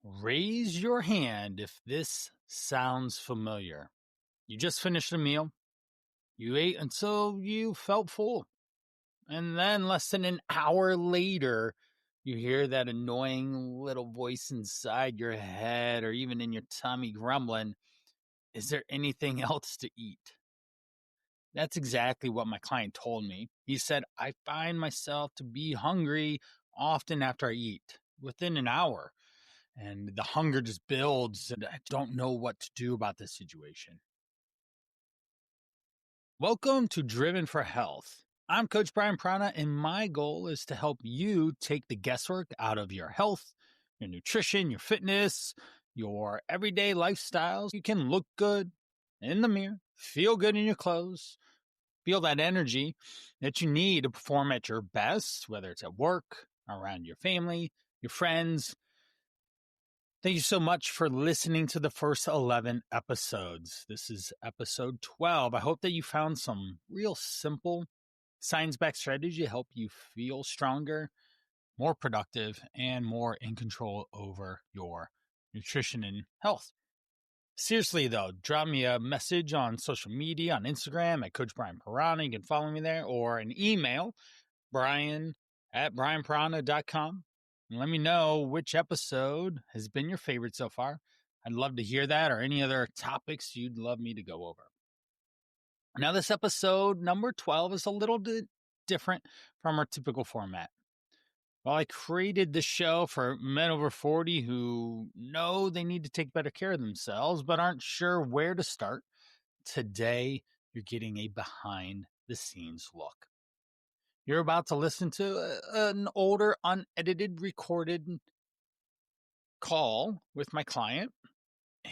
Raise your hand if this sounds familiar. You just finished a meal, you ate until you felt full, and then less than an hour later, you hear that annoying little voice inside your head or even in your tummy grumbling, is there anything else to eat? That's exactly what my client told me. He said, I find myself to be hungry often after I eat, within an hour. And the hunger just builds, and I don't know what to do about this situation. Welcome to Driven for Health. I'm Coach Brian Prana, and my goal is to help you take the guesswork out of your health, your nutrition, your fitness, your everyday lifestyles. You can look good in the mirror, feel good in your clothes, feel that energy that you need to perform at your best, whether it's at work, around your family, your friends. Thank you so much for listening to the first 11 episodes. This is episode 12. I hope that you found some real simple science-backed strategy to help you feel stronger, more productive, and more in control over your nutrition and health. Seriously, though, drop me a message on social media, on Instagram at Coach Brian Pirana. You can follow me there, or an email, brian@brianpirana.com. And let me know which episode has been your favorite so far. I'd love to hear that, or any other topics you'd love me to go over. Now, this episode, number 12, is a little bit different from our typical format. Well, I created this show for men over 40 who know they need to take better care of themselves, but aren't sure where to start. Today, you're getting a behind the scenes look. You're about to listen to an older, unedited, recorded call with my client.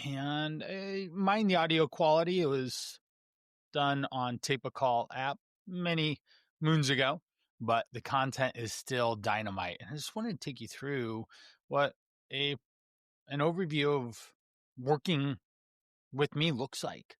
And mind the audio quality, it was done on Tape a Call app many moons ago, but the content is still dynamite. And I just wanted to take you through what an overview of working with me looks like.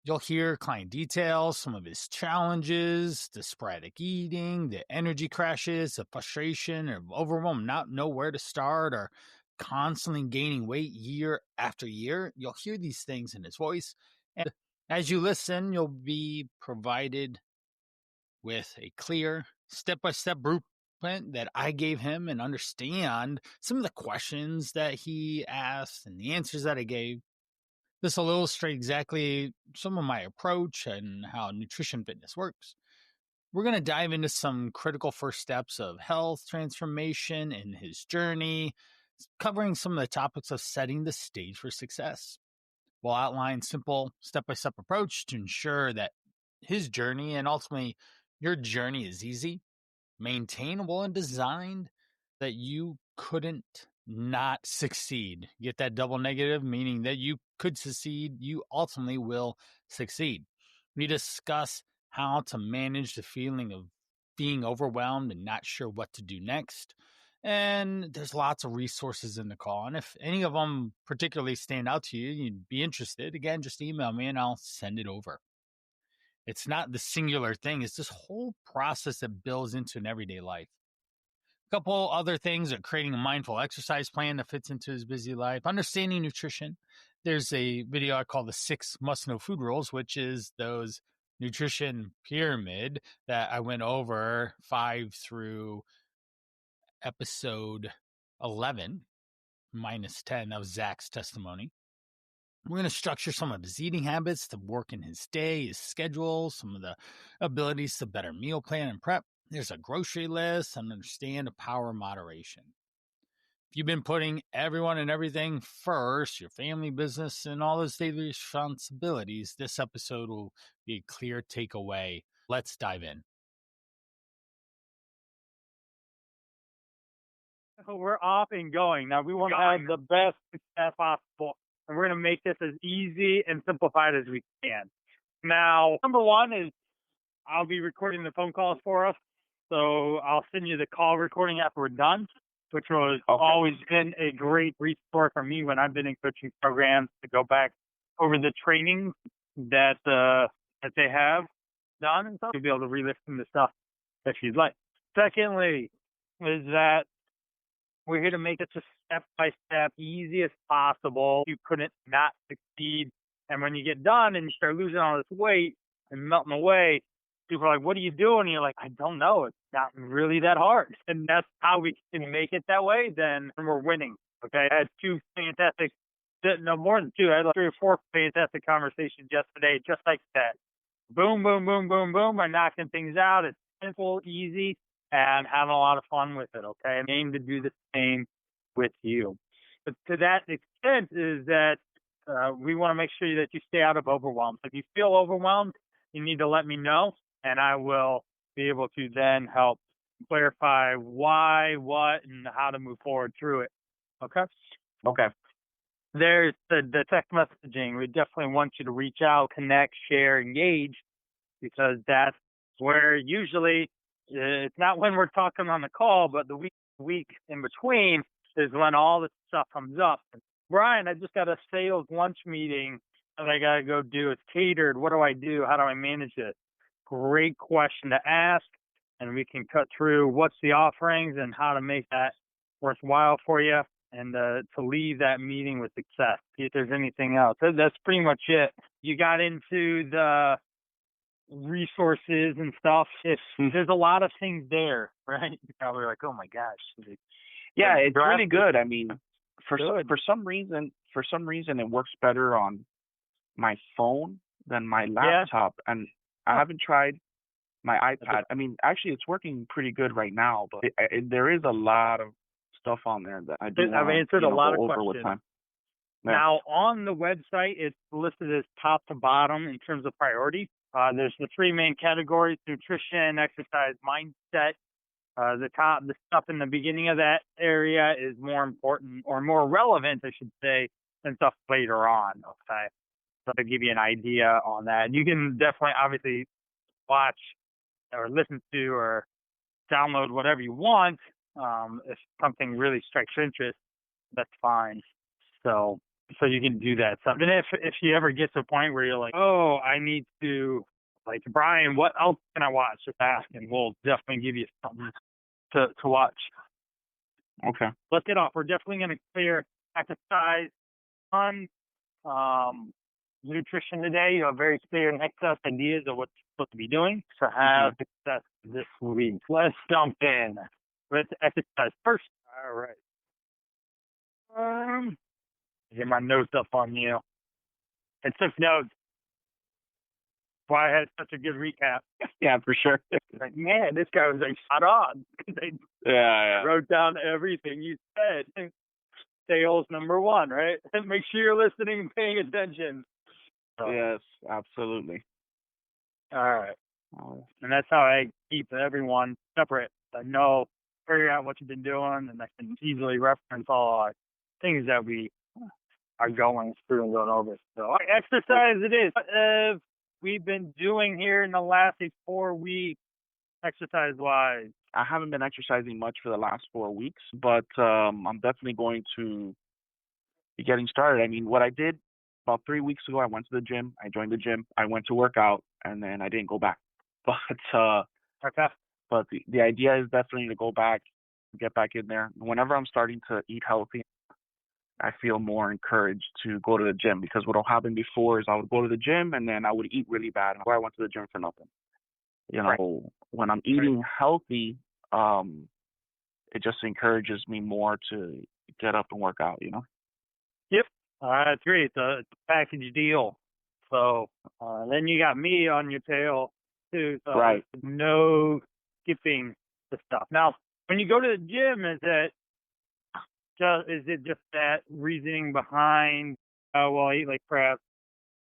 You'll hear client details, some of his challenges, the sporadic eating, the energy crashes, the frustration or overwhelm, not know where to start, or constantly gaining weight year after year. You'll hear these things in his voice. And as you listen, you'll be provided with a clear step-by-step blueprint that I gave him, and understand some of the questions that he asked and the answers that I gave. This will illustrate exactly some of my approach and how nutrition fitness works. We're going to dive into some critical first steps of health transformation in his journey, covering some of the topics of setting the stage for success. We'll outline simple step-by-step approach to ensure that his journey, and ultimately your journey, is easy, maintainable, and designed that you couldn't not succeed. Get that double negative, meaning that you could succeed, you ultimately will succeed. We discuss how to manage the feeling of being overwhelmed and not sure what to do next. And there's lots of resources in the call. And if any of them particularly stand out to you, you'd be interested, again, just email me and I'll send it over. It's not the singular thing, it's this whole process that builds into an everyday life. A couple other things are creating a mindful exercise plan that fits into his busy life, understanding nutrition. There's a video I call the 6 must-know food rules, which is those nutrition pyramid that I went over 5 through episode 11, minus 10. That was Zach's testimony. We're going to structure some of his eating habits to work in his day, his schedule, some of the abilities to better meal plan and prep. There's a grocery list, and understand the power of moderation. If you've been putting everyone and everything first, your family, business, and all those daily responsibilities, this episode will be a clear takeaway. Let's dive in. So we're off and going. Now we want to have the best success possible, and we're going to make this as easy and simplified as we can. Now, number one is I'll be recording the phone calls for us, so I'll send you the call recording after we're done, which has always been a great resource for me when I've been in coaching programs to go back over the trainings that they have done and stuff. You'll be able to re-listen to stuff if you'd like. Secondly, is that We're here to make it as step by step, easy as possible. You couldn't not succeed. And when you get done and you start losing all this weight and melting away, people are like, "What are you doing?" And you're like, "I don't know. It's not really that hard." And that's how we can make it that way. Then we're winning. Okay. I had two fantastic, no more than two. I had like 3 or 4 fantastic conversations yesterday, just like that. Boom, boom, boom, boom, boom. By knocking things out. It's simple, easy, and having a lot of fun with it. Okay. And aim to do the same with you. But to that extent, is that we want to make sure that you stay out of overwhelm. So if you feel overwhelmed, you need to let me know, and I will be able to then help clarify why, what, and how to move forward through it. Okay. Okay. There's the text messaging. We definitely want you to reach out, connect, share, engage, because that's where usually it's not when we're talking on the call, but the week in between is when all this stuff comes up. Brian, I just got a sales lunch meeting that I got to go do. It's catered. What do I do? How do I manage it? Great question to ask, and we can cut through what's the offerings and how to make that worthwhile for you, and to leave that meeting with success. See if there's anything else. That's pretty much it. You got into the resources and stuff. There's a lot of things there, right? You're probably like, "Oh my gosh." Yeah, it's really good. I mean, for some reason, it works better on my phone than my laptop, and I haven't tried my iPad. I mean, actually, it's working pretty good right now, but there is a lot of stuff on there that I've answered a lot of questions. with time. Yeah. Now, on the website, it's listed as top to bottom in terms of priority. There's the 3 main categories: nutrition, exercise, mindset. The stuff in the beginning of that area is more important, or more relevant, I should say, than stuff later on. Okay. So to give you an idea on that, you can definitely, obviously, watch or listen to or download whatever you want. If something really strikes your interest, that's fine. So you can do that stuff. And if you ever get to a point where you're like, "Oh, I need to," like, "Brian, what else can I watch?" just ask, and we'll definitely give you something to watch. Okay. Let's get off. We're definitely going to clear exercise on nutrition today. You have very clear next steps, ideas of what you're supposed to be doing. So have success this week. Let's jump in with exercise first. All right. Get my notes up on you. I took notes. Why I had such a good recap. Yeah, for sure. Like, man, this guy was like spot on. Yeah. Wrote down everything you said. Sales number 1, right? Make sure you're listening and paying attention. Yes, absolutely. All right. And that's how I keep everyone separate. I know, figure out what you've been doing, and I can easily reference all our things that we are going through and going over. So exercise it is. What have we been doing here in the last 4 weeks, exercise-wise? I haven't been exercising much for the last 4 weeks, but I'm definitely going to be getting started. I mean, what I did about 3 weeks ago, I went to the gym. I joined the gym. I went to work out, and then I didn't go back. But the idea is definitely to go back, get back in there. Whenever I'm starting to eat healthy, I feel more encouraged to go to the gym, because what will happen before is I would go to the gym and then I would eat really bad, or I went to the gym for nothing. When I'm eating healthy, it just encourages me more to get up and work out, Yep, I agree. It's a package deal. So then you got me on your tail too. So right. No skipping the stuff. Now, when you go to the gym, is it just that reasoning behind, well, I eat like crap,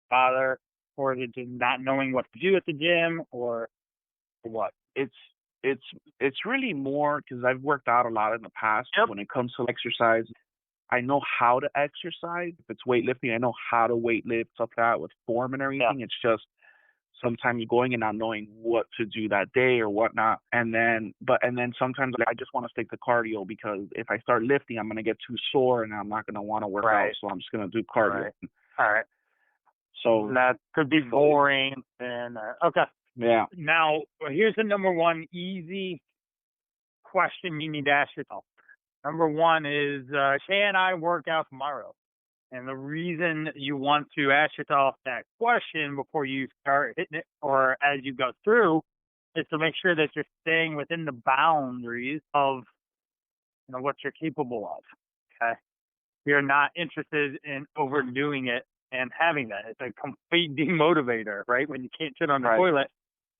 bother, or is it just not knowing what to do at the gym, or what? It's really more because I've worked out a lot in the past. Yep. When it comes to exercise, I know how to exercise. If it's weightlifting, I know how to weightlift, stuff like that with form and everything. Yeah. It's just sometimes going and not knowing what to do that day or whatnot. And then sometimes I just want to stick to cardio, because if I start lifting, I'm going to get too sore and I'm not going to want to work out. So I'm just going to do cardio. Right. All right. So that could be boring. And okay. Yeah. Now, here's the number 1 easy question you need to ask yourself. Number one is, can I work out tomorrow? And the reason you want to ask yourself that question before you start hitting it or as you go through is to make sure that you're staying within the boundaries of what you're capable of. Okay. You're not interested in overdoing it and having that. It's a complete demotivator, right? When you can't sit on the toilet,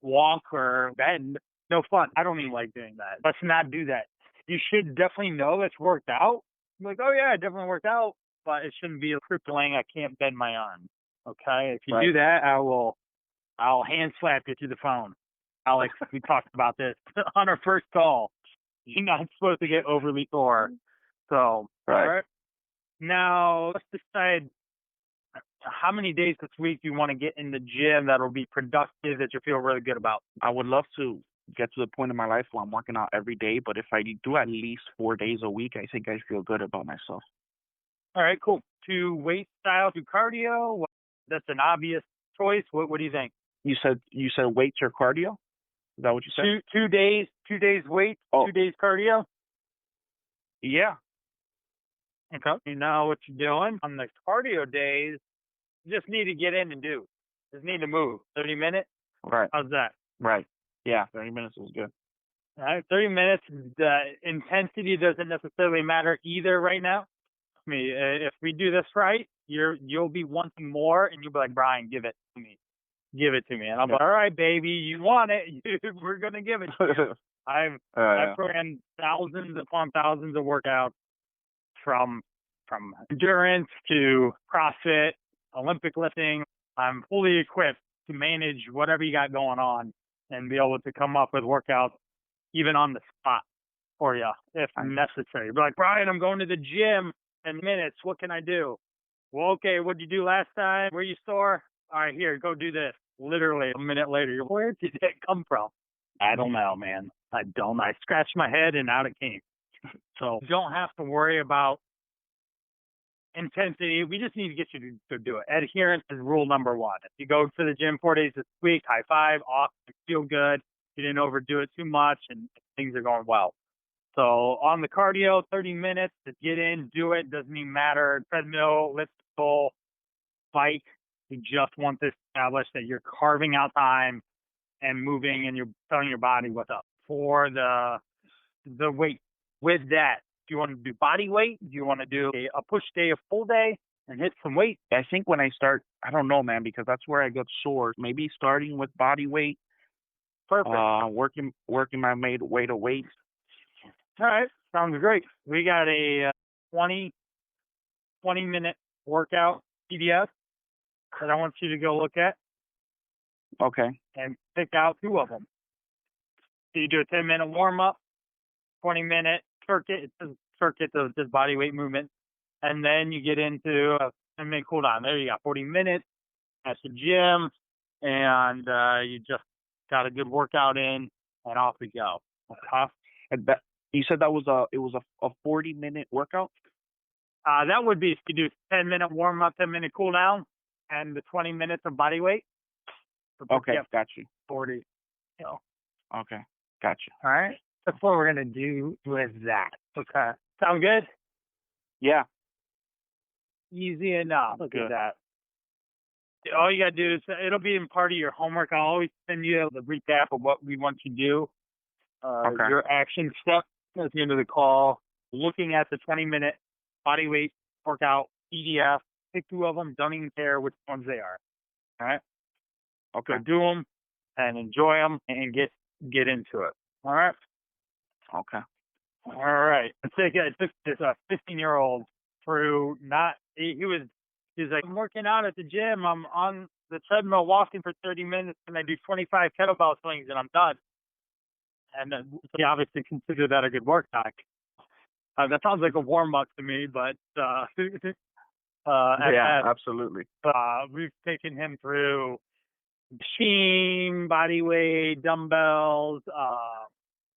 walk, or bend, no fun. I don't even like doing that. Let's not do that. You should definitely know it's worked out. Like, oh yeah, it definitely worked out, but it shouldn't be a crippling. I can't bend my arm. Okay, if you do that, I'll hand slap you through the phone. Alex, we talked about this on our first call. You're not supposed to get overly sore. So, all right. Now let's decide how many days this week you want to get in the gym that'll be productive that you feel really good about. I would love to get to the point in my life where I'm working out every day, but if I do at least 4 days a week, I think I feel good about myself. All right, cool. To weight style, to cardio, that's an obvious choice. What do you think? You said weights or cardio? Is that what you said? 2 days, 2 days weight, 2 days cardio. Yeah. Okay. You know what you're doing on the cardio days. You just need to get in and do. Just need to move. 30 minutes. Right. How's that? Right. Yeah, 30 minutes is good. All right, 30 minutes. The intensity doesn't necessarily matter either right now. I mean, if we do this right, you'll be wanting more, and you'll be like, Brian, give it to me. Give it to me. And I'm like, all right, baby, you want it. We're going to give it to you. I've ran thousands upon thousands of workouts from endurance to CrossFit, Olympic lifting. I'm fully equipped to manage whatever you got going on and be able to come up with workouts even on the spot for you if necessary. Be like, Brian, I'm going to the gym in minutes. What can I do? Well, okay, what'd you do last time? Were you sore? All right, here, go do this. Literally a minute later, you're, where did that come from? I don't know, man. I scratched my head and out it came. So you don't have to worry about intensity. We just need to get you to do it. Adherence is rule number one. If you go to the gym 4 days this week, high five, awesome, feel good. You didn't overdo it too much and things are going well. So on the cardio, 30 minutes to get in, do it. Doesn't even matter. Treadmill, lift, pull, bike. You just want to establish that you're carving out time and moving and you're telling your body what's up. For the weight, with that, do you want to do body weight? Do you want to do a push day, a full day, and hit some weight? I think when I start, I don't know, man, because that's where I get sore. Maybe starting with body weight. Perfect. Working my weight of weights. All right. Sounds great. We got a 20-minute workout PDF that I want you to go look at. Okay. And pick out 2 of them. So you do a 10-minute warm-up, 20-minute circuit. It's a circuit of just body weight movement. And then you get into a 10-minute cool down. There you go. 40 minutes at the gym. And you just got a good workout in, and off we go. Okay. And that, you said that was a 40-minute workout? That would be if you do 10-minute warm-up, 10-minute cool down, and the 20 minutes of body weight. Okay, got you. 40. Okay, got you. All right. That's what we're going to do with that. Okay. Sound good? Yeah. Easy enough. Look at that. All you got to do is, it'll be in part of your homework. I'll always send you the recap of what we want you to do. Your action step at the end of the call, looking at the 20-minute body weight workout PDF. Pick 2 of them. Don't even care which ones they are. All right? Okay. So do them and enjoy them and get into it. All right? Okay. All right. I took this 15-year-old through he's like, I'm working out at the gym. I'm on the treadmill walking for 30 minutes and I do 25 kettlebell swings and I'm done. And he obviously considered that a good workout. That sounds like a warm-up to me, but yeah, absolutely. We've taken him through machine, body weight, dumbbells,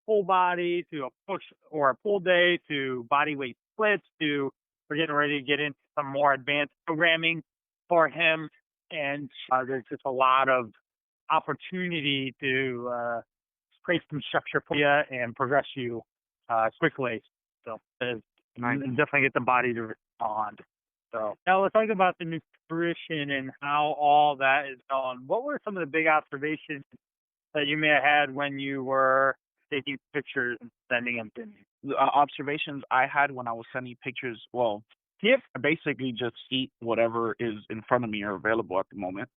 full body to a push or a pull day to body weight splits to we're getting ready to get into some more advanced programming for him. And there's just a lot of opportunity to create some structure for you and progress you quickly. So it's Nice. definitely get the body to respond. So now let's talk about the nutrition and how all that is going. What were some of the big observations that you may have had when you were taking pictures and sending them to me? The observations I had when I was sending pictures, well, Yep. I basically just eat whatever is in front of me or available at the moment.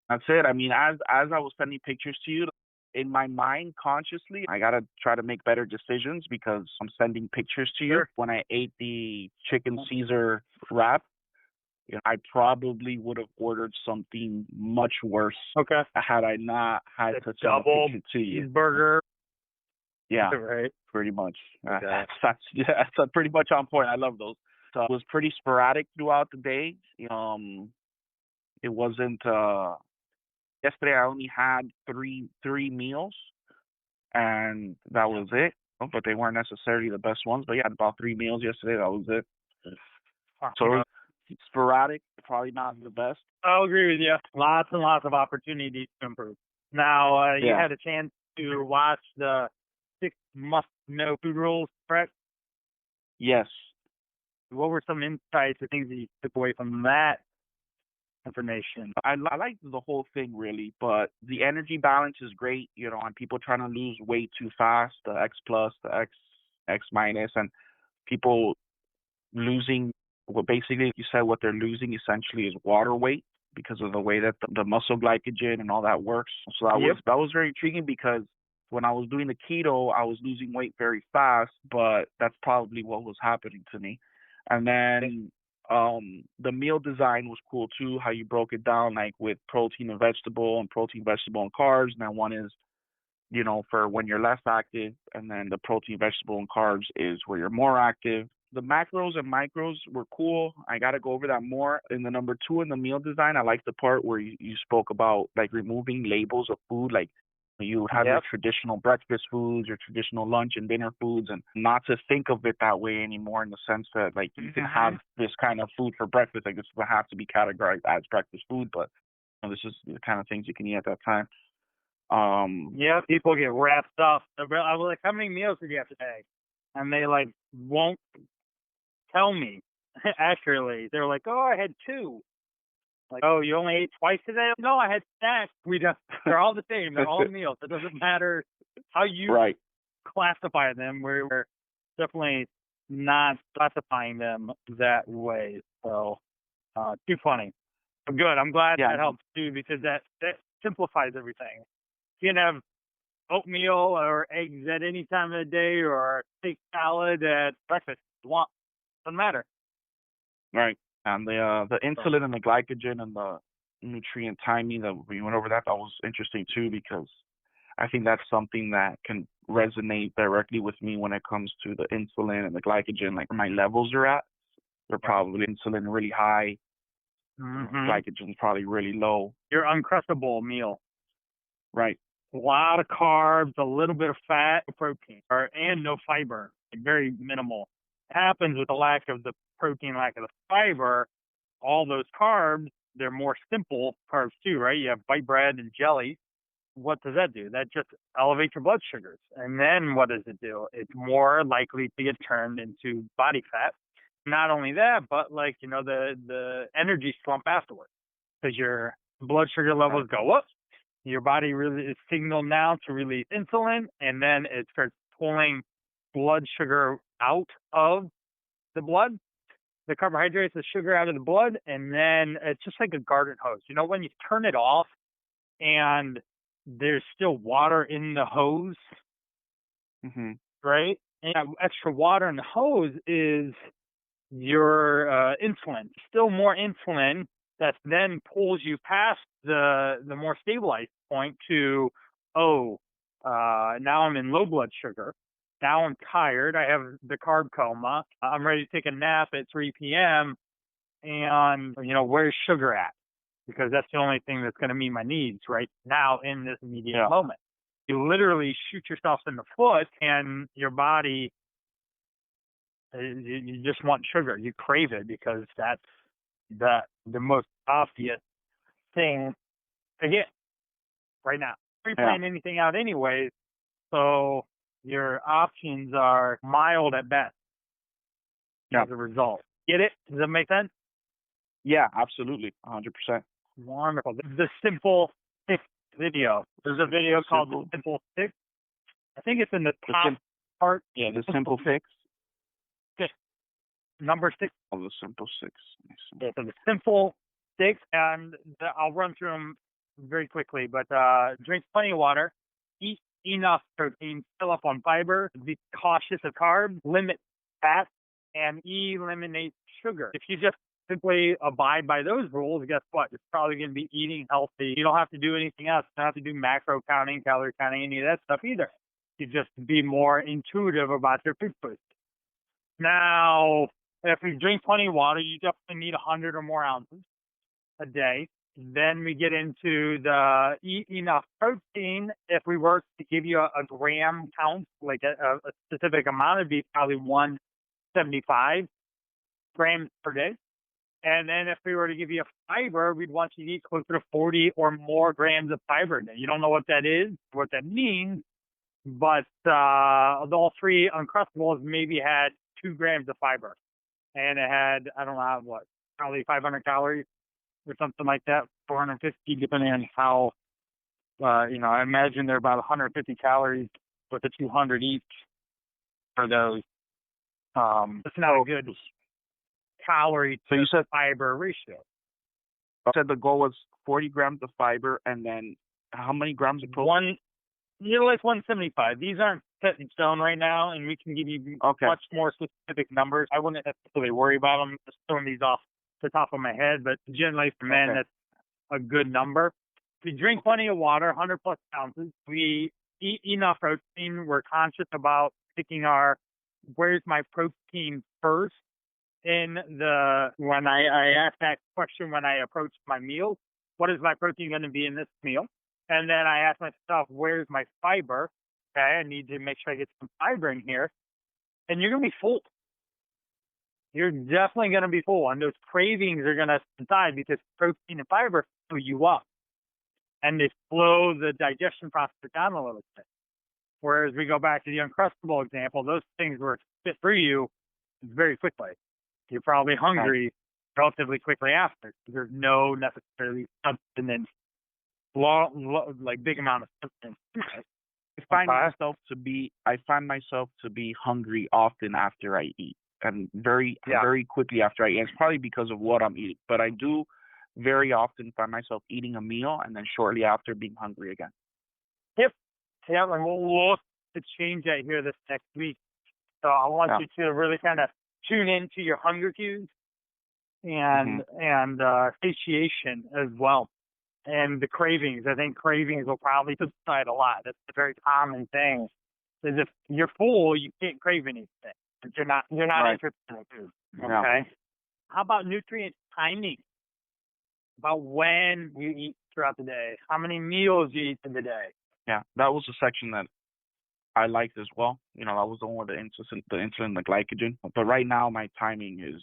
That's it. I mean, as I was sending pictures to you, in my mind consciously, I gotta try to make better decisions because I'm sending pictures to you. Sure. When I ate the chicken Caesar wrap, I probably would have ordered something much worse Okay. had I not had The to send a double picture to you. cheeseburger. Yeah, Right. pretty much. Okay. That's pretty much on point. I love those. So it was pretty sporadic throughout the day. It wasn't. Yesterday I only had three meals, and that was it. But they weren't necessarily the best ones. But yeah, I had about 3 meals yesterday. That was it. So it was sporadic, probably not the best. I'll agree with you. Lots and lots of opportunities to improve. Now, you Yeah. had a chance to watch the 6 must-know food rules, correct? Yes. What were some insights or things that you took away from that information? I like the whole thing really, but the energy balance is great, and people trying to lose weight too fast, the X plus, the X minus, and people losing, well, basically you said what they're losing essentially is water weight because of the way that the muscle glycogen and all that works. So that was very intriguing because when I was doing the keto, I was losing weight very fast, but that's probably what was happening to me. And then the meal design was cool too, how you broke it down like with protein and vegetable and carbs. And then one is, for when you're less active, and then the protein, vegetable, and carbs is where you're more active. The macros and micros were cool. I got to go over that more. In the number 2 in the meal design, I like the part where you spoke about like removing labels of food, like you would have your traditional breakfast foods, your traditional lunch and dinner foods, and not to think of it that way anymore in the sense that like you can have this kind of food for breakfast. Like this doesn't have to be categorized as breakfast food, but this is the kind of things you can eat at that time. People get wrapped up. I was like, how many meals did you have today? And they like won't tell me accurately. They're like, oh, I had 2. Like, oh, you only ate twice today? No, I had snacks. They're all the same. They're all meals. It doesn't matter how you classify them. We're definitely not classifying them that way. So, too funny. Good. I'm glad that helps too because that simplifies everything. You can have oatmeal or eggs at any time of the day or steak salad at breakfast if you want. Doesn't matter. Right. And the insulin and the glycogen and the nutrient timing that we went over, that was interesting too because I think that's something that can resonate directly with me when it comes to the insulin and the glycogen. Like my levels are at, they're probably insulin really high, glycogen's probably really low. Your Uncrushable meal. Right. A lot of carbs, a little bit of fat, protein, and no fiber. Very minimal. It happens with the lack of the protein, lack of the fiber. All those carbs, they're more simple carbs too, right? You have white bread and jelly. What does that do? That just elevates your blood sugars. And then what does it do? It's more likely to get turned into body fat. Not only that, but like, the energy slump afterwards because your blood sugar levels go up. Your body really is signaled now to release insulin, and then it starts pulling blood sugar out of the blood, the carbohydrates, the sugar out of the blood, and then it's just like a garden hose. When you turn it off and there's still water in the hose, right? And that extra water in the hose is your insulin. Still more insulin that then pulls you past the more stabilized point to, now I'm in low blood sugar. Now I'm tired. I have the carb coma. I'm ready to take a nap at 3 p.m. And, where's sugar at? Because that's the only thing that's going to meet my needs right now in this immediate moment. You literally shoot yourself in the foot and your body, you just want sugar. You crave it because that's the most obvious thing to get right now. Pre-plan anything out anyways. So your options are mild at best as a result. Get it? Does that make sense? Yeah, absolutely. 100%. Wonderful. This is the Simple Six video. There's a video called The Simple Six. I think it's in the top part. Yeah, The Simple Fix. Number 6. Oh, The Simple Six. Yeah, so The Simple Six, and I'll run through them very quickly. But drink plenty of water, eat enough protein, fill up on fiber, be cautious of carbs, limit fat, and eliminate sugar. If you just simply abide by those rules, guess what? You're probably going to be eating healthy. You don't have to do anything else. You don't have to do macro counting, calorie counting, any of that stuff either. You just be more intuitive about your food choices. Now, if you drink plenty of water, you definitely need 100 or more ounces a day. Then we get into the eat enough protein. If we were to give you a gram count, like a specific amount, it'd be probably 175 grams per day. And then if we were to give you a fiber, we'd want you to eat closer to 40 or more grams of fiber a day. You don't know what that is, what that means, but all 3 Uncrustables maybe had 2 grams of fiber. And it had, I don't know, what, probably 500 calories or something like that, 450, depending on how, I imagine they're about 150 calories with the 200 each for those. It's not a good calorie to fiber ratio. You said the goal was 40 grams of fiber, and then how many grams of protein? Like 175. These aren't set in stone right now, and we can give you much more specific numbers. I wouldn't necessarily worry about them, just throwing these off the top of my head, but generally for men, that's a good number. We drink plenty of water, 100 plus ounces. We eat enough protein. We're conscious about picking where's my protein first when I ask that question when I approach my meal, what is my protein going to be in this meal? And then I ask myself, where's my fiber? Okay, I need to make sure I get some fiber in here. And you're going to be full. You're definitely going to be full. And those cravings are going to subside because protein and fiber fill you up. And they slow the digestion process down a little bit. Whereas we go back to the Uncrustable example, those things were fit through you very quickly. You're probably hungry relatively quickly after. There's no necessarily substance, like big amount of substance. I find myself to be hungry often after I eat, and very quickly after I eat. It's probably because of what I'm eating, but I do very often find myself eating a meal and then shortly after being hungry again. Yep, and we'll look to change that here this next week. So I want you to really kind of tune into your hunger cues and satiation as well, and the cravings. I think cravings will probably subside a lot. That's a very common thing. Is if you're full, you can't crave anything. But you're not interested in food. Okay. Yeah. How about nutrient timing? About when you eat throughout the day, how many meals you eat in the day. Yeah, that was a section that I liked as well. That was the one with the insulin, the glycogen. But right now, my timing is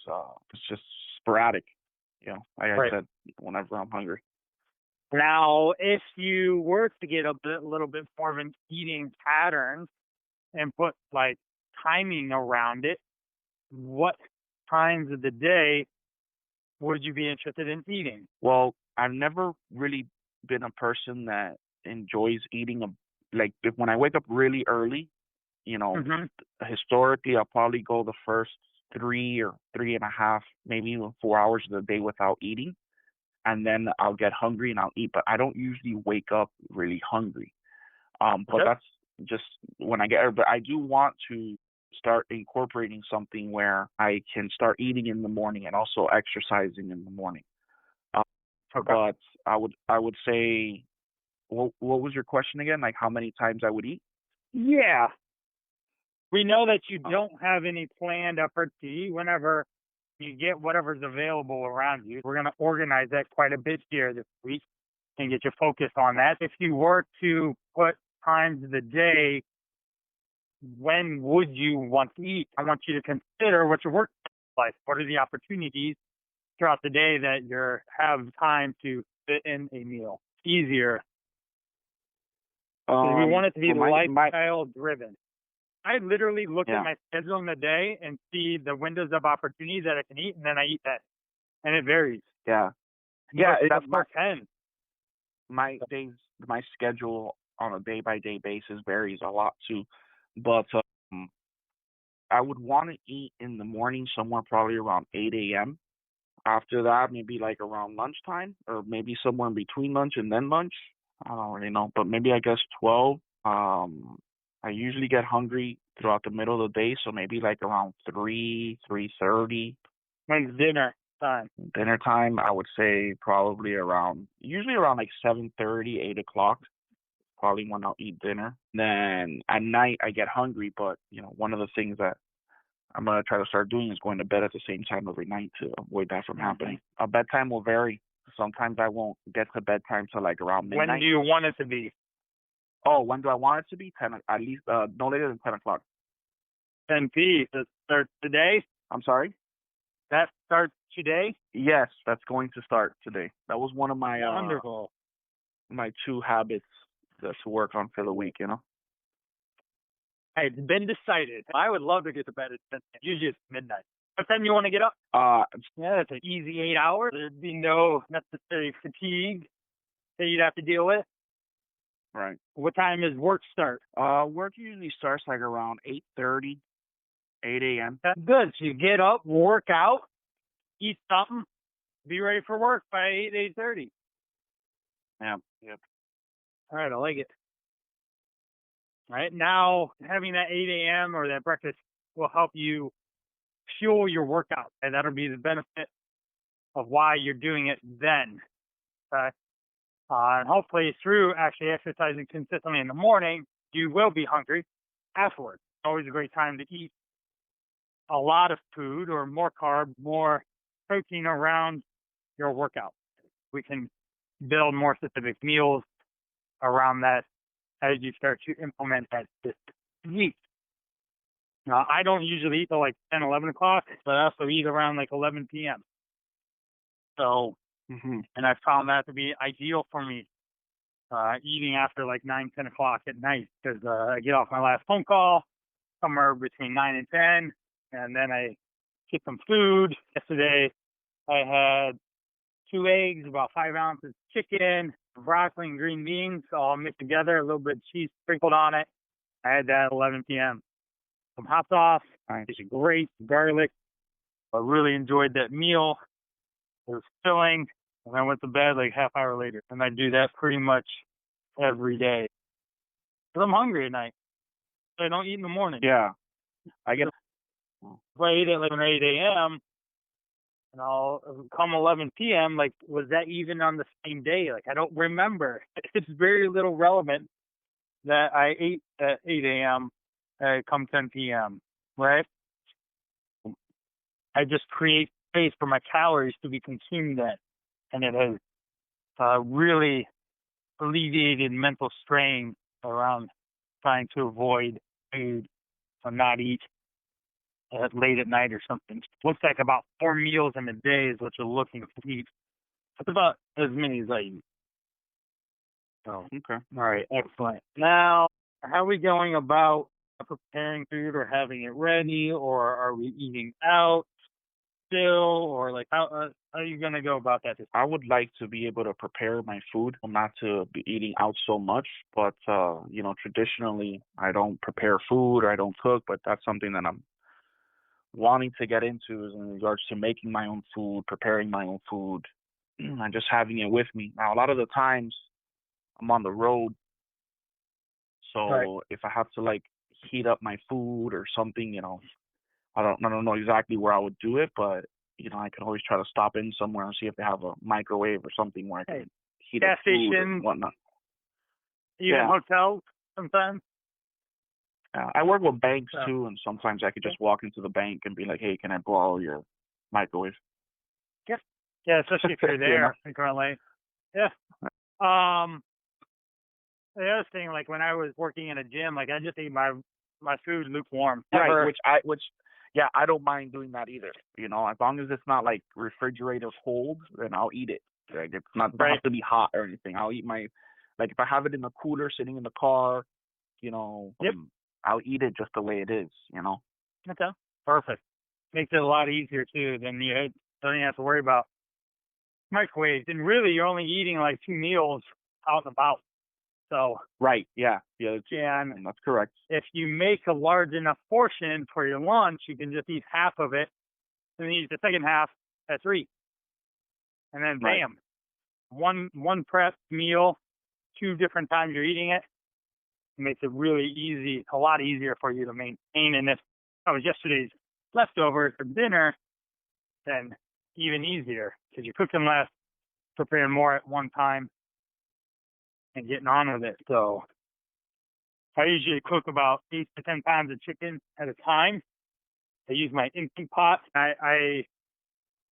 it's just sporadic. Like I said, whenever I'm hungry. Now, if you were to get a little bit more of an eating pattern and put like timing around it, what times of the day would you be interested in eating? Well, I've never really been a person that enjoys eating when I wake up really early, historically I'll probably go the first 3 or 3.5, maybe even 4 hours of the day without eating. And then I'll get hungry and I'll eat, but I don't usually wake up really hungry. But that's just when I but I do want to start incorporating something where I can start eating in the morning and also exercising in the morning. But I would say, what was your question again? Like how many times I would eat? Yeah. We know that you don't have any planned effort to eat whenever you get whatever's available around you. We're going to organize that quite a bit here this week and get you focused on that. If you were to put times of the day, when would you want to eat? I want you to consider what your work is like. What are the opportunities throughout the day that you have time to fit in a meal? Easier. We want it to be lifestyle driven. I literally look Yeah. at my schedule in the day and see the windows of opportunity that I can eat, and then I eat that. And it varies. Yeah. Yeah. That's More 10. my days, my schedule on a day by day basis varies a lot too. But I would want to eat in the morning somewhere probably around 8 a.m. After that, maybe like around lunchtime, or maybe somewhere in between lunch and then lunch. I don't really know, but maybe I guess 12. I usually get hungry throughout the middle of the day, so maybe like around 3:30. When's dinner time? Dinner time, I would say probably usually around like 7:30, 8 o'clock. Probably when I'll eat dinner. Then at night I get hungry, but one of the things that I'm gonna try to start doing is going to bed at the same time every night to avoid that from happening. Our bedtime will vary. Sometimes I won't get to bedtime till like around midnight. When do you want it to be? Oh, when do I want it to be? 10, at least no later than 10 o'clock. 10 p. That starts today? I'm sorry? That starts today? Yes, that's going to start today. That was one of my Wonderful. my 2 habits to work on for the week, Hey, it's been decided. I would love to get to bed at 10. Usually it's midnight. What time you want to get up? Yeah, it's an easy 8 hours. There'd be no necessary fatigue that you'd have to deal with. Right. What time does work start? Work usually starts like around 8:30, 8 a.m. That's good. So you get up, work out, eat something, be ready for work by 8:30. Yeah. Yep. All right, I like it. All right, now having that 8 a.m. or that breakfast will help you fuel your workout, and that'll be the benefit of why you're doing it then. Okay? And hopefully through actually exercising consistently in the morning, you will be hungry afterwards. Always a great time to eat a lot of food or more carb, more protein around your workout. We can build more specific meals around that as you start to implement that this week. Now, I don't usually eat till like 10, 11 o'clock, but I also eat around like 11 p.m. So, and I found that to be ideal for me, eating after like 9, 10 o'clock at night, because I get off my last phone call somewhere between 9 and 10, and then I get some food. Yesterday, I had 2 eggs, about 5 ounces chicken, broccoli and green beans all mixed together, a little bit of cheese sprinkled on it. I had that at 11 p.m. Some hot sauce, it's great, garlic. I really enjoyed that meal. It was filling, and I went to bed like half hour later. And I do that pretty much every day. Because I'm hungry at night. So I don't eat in the morning. Yeah. I get. If I eat at like 8 a.m., and I'll come 11 p.m., like, was that even on the same day? Like, I don't remember. It's very little relevant that I ate at 8 a.m. Come 10 p.m., right? I just create space for my calories to be consumed then. And it has really alleviated mental strain around trying to avoid food or not eat late at night or something. Looks like about 4 meals in a day is what you're looking to eat. That's about as many as I eat. So, Okay. All right, excellent. Now, how are we going about preparing food or having it ready, or are we eating out still, or like how are you going to go about that? I would like to be able to prepare my food, not to be eating out so much. But traditionally, I don't prepare food or I don't cook. But that's something that I'm wanting to get into, is in regards to making my own food, preparing my own food, and just having it with me. Now, a lot of the times I'm on the road, so if I have to like heat up my food or something, I don't know exactly where I would do it, but I can always try to stop in somewhere and see if they have a microwave or something where I can heat up food and whatnot. Even hotels sometimes. I work with banks too, and sometimes I could just walk into the bank and be like, "Hey, can I borrow your microwave?" Yeah, especially if you're there currently. Yeah. The other thing, like when I was working in a gym, like I just ate my food lukewarm. Right, I don't mind doing that either. As long as it's not like refrigerator cold, then I'll eat it. Like it's not doesn't have to be hot or anything. I'll eat my, like if I have it in the cooler sitting in the car, I'll eat it just the way it is, you know. Okay. Perfect. Makes it a lot easier too. Then you don't even have to worry about microwaves. And really, you're only eating like 2 meals out and about. So Right. Yeah. Yeah. and That's correct. if you make a large enough portion for your lunch, you can just eat half of it, and then eat the second half at 3, and then Right. bam, one prep meal, 2 different times you're eating it. It makes it really easy, a lot easier for you to maintain. And if that was yesterday's leftovers for dinner, then even easier because you're cooking less, preparing more at one time, and getting on with it. So I usually cook about 8 to 10 pounds of chicken at a time. I use my Instant Pot. I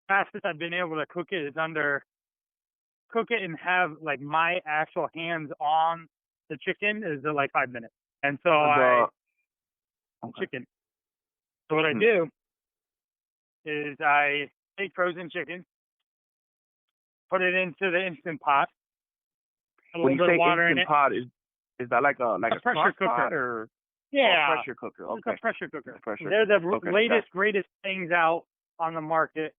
fastest I've been able to cook it is cook it and have like my actual hands on the chicken is like 5 minutes. And so Okay. chicken. So what I do is I take frozen chicken, put it into the Instant Pot, a When little you bit say of water in Instant it. Pot, is that like a pressure crock cooker. pot or Yeah, pressure cooker? it's Okay. a pressure cooker. Pressure. They're the Okay. latest, greatest things out on the market.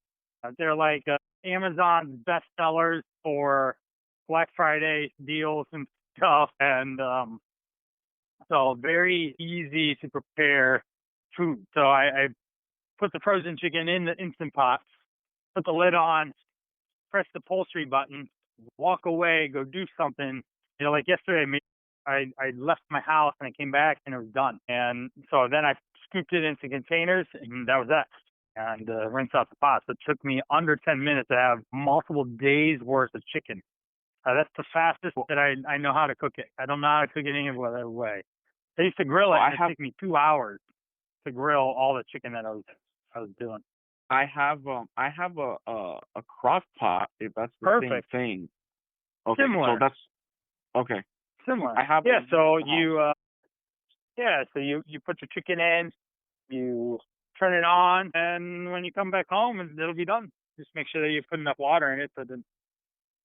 They're like Amazon's best sellers for Black Friday deals and stuff. And so very easy to prepare food. So I put the frozen chicken in the Instant Pot, put the lid on, press the upholstery button, walk away, go do something. You know, like yesterday, I left my house and I came back and it was done. And so then I scooped it into containers and that was that. And rinse out the pot. So it took me under 10 minutes to have multiple days worth of chicken. That's the fastest that I know how to cook it. I don't know how to cook it any other way. I used to grill it, and it took me 2 hours to grill all the chicken that I was doing. I have a crock pot, if that's the Perfect. same thing. Okay. Similar. So that's okay. Similar. I have So you put your chicken in, you turn it on, and when you come back home, it'll be done. Just make sure that you put enough water in it so it doesn't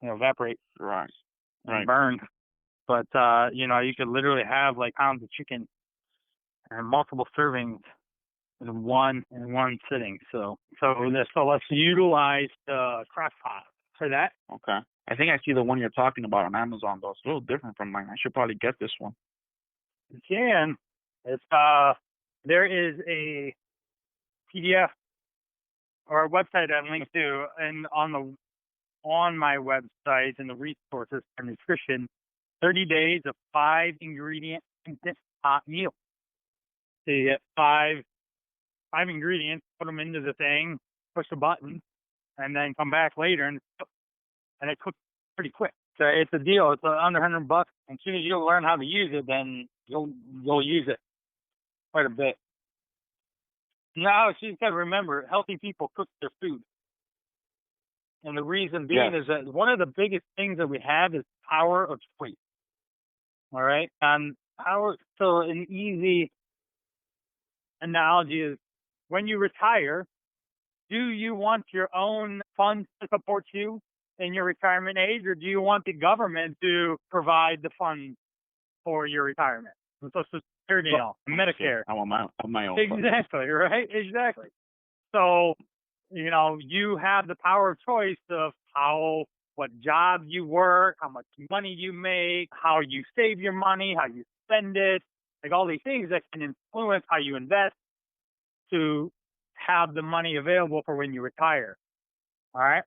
evaporate. Right. And burn. But you could literally have like pounds of chicken and multiple servings in one sitting. So let's utilize the crock pot for that. Okay. I think I see the one you're talking about on Amazon though. It's a little different from mine. I should probably get this one. You can. It's there is a PDF or a website I linked to, and on my website in the resources for nutrition, 30 days of 5 ingredient instant pot meal. So you get five ingredients, put them into the thing, push a button, and then come back later and it cooks pretty quick. So it's a deal. It's under $100. As soon as you learn how to use it, then you'll use it quite a bit. Now, you just got to remember, healthy people cook their food. And the reason being is that one of the biggest things that we have is power of choice. All right? And so an easy analogy is when you retire, do you want your own funds to support you in your retirement age, or do you want the government to provide the funds for your retirement? Social Security, Medicare. I want my own. Exactly, right? Exactly. So, you have the power of choice of what job you work, how much money you make, how you save your money, how you spend it, like all these things that can influence how you invest to have the money available for when you retire. All right.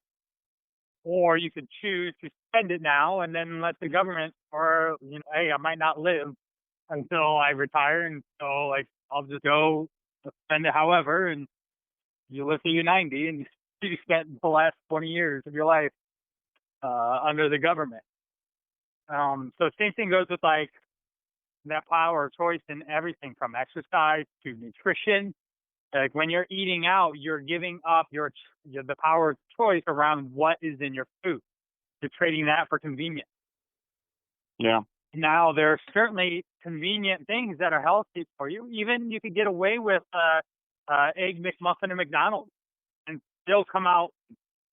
Or you could choose to spend it now and then let the government, or, hey, I might not live until I retire. And so I'll just go spend it however. And you live till you're 90 and you spent the last 20 years of your life under the government. So same thing goes with that power of choice in everything from exercise to nutrition. Like when you're eating out, you're giving up the power of choice around what is in your food. You're trading that for convenience. Yeah. Now there are certainly convenient things that are healthy for you. Even you could get away with egg McMuffin at McDonald's and still come out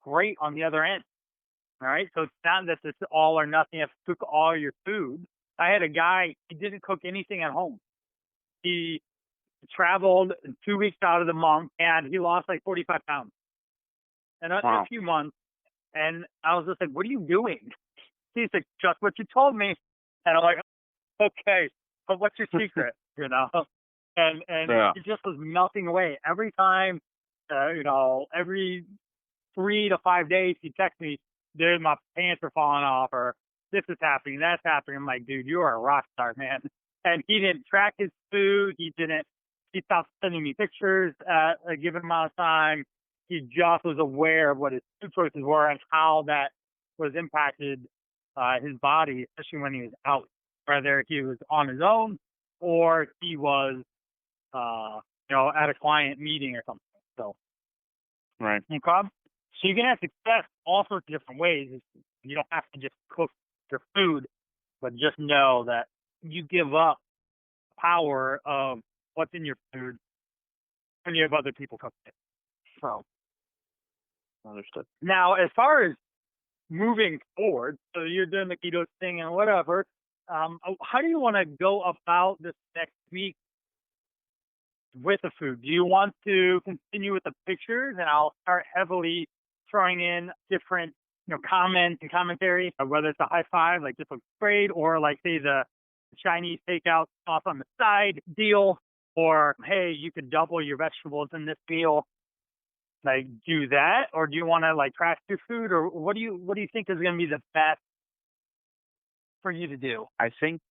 great on the other end. All right. So it's not that it's all or nothing. You have to cook all your food. I had a guy, he didn't cook anything at home. He traveled 2 weeks out of the month, and he lost like 45 pounds in a few months. And I was just like, "What are you doing?" He's like, "Just what you told me." And I'm like, "Okay, but what's your secret?" You know? And it just was melting away every time. Every 3 to 5 days, he texts me, "Dude, my pants are falling off," or "This is happening, that's happening." I'm like, "Dude, you are a rock star, man." And he didn't track his food. He stopped sending me pictures at a given amount of time. He just was aware of what his food choices were and how that was impacted his body, especially when he was out, whether he was on his own or he was, at a client meeting or something. So, Right. okay. So you can have success all sorts of different ways. You don't have to just cook your food, but just know that you give up power of what's in your food when you have other people cook it. So, Understood. now as far as moving forward, so you're doing the keto thing and whatever, how do you want to go about this next week with the food? Do you want to continue with the pictures, and I'll start heavily throwing in different, comments and commentary, whether it's a high five, like this looks great, or like say the Chinese takeout sauce on the side deal, or hey, you could double your vegetables in this meal. Like, do that, or do you want to like trash your food, or what do you think is going to be the best for you to do? I think,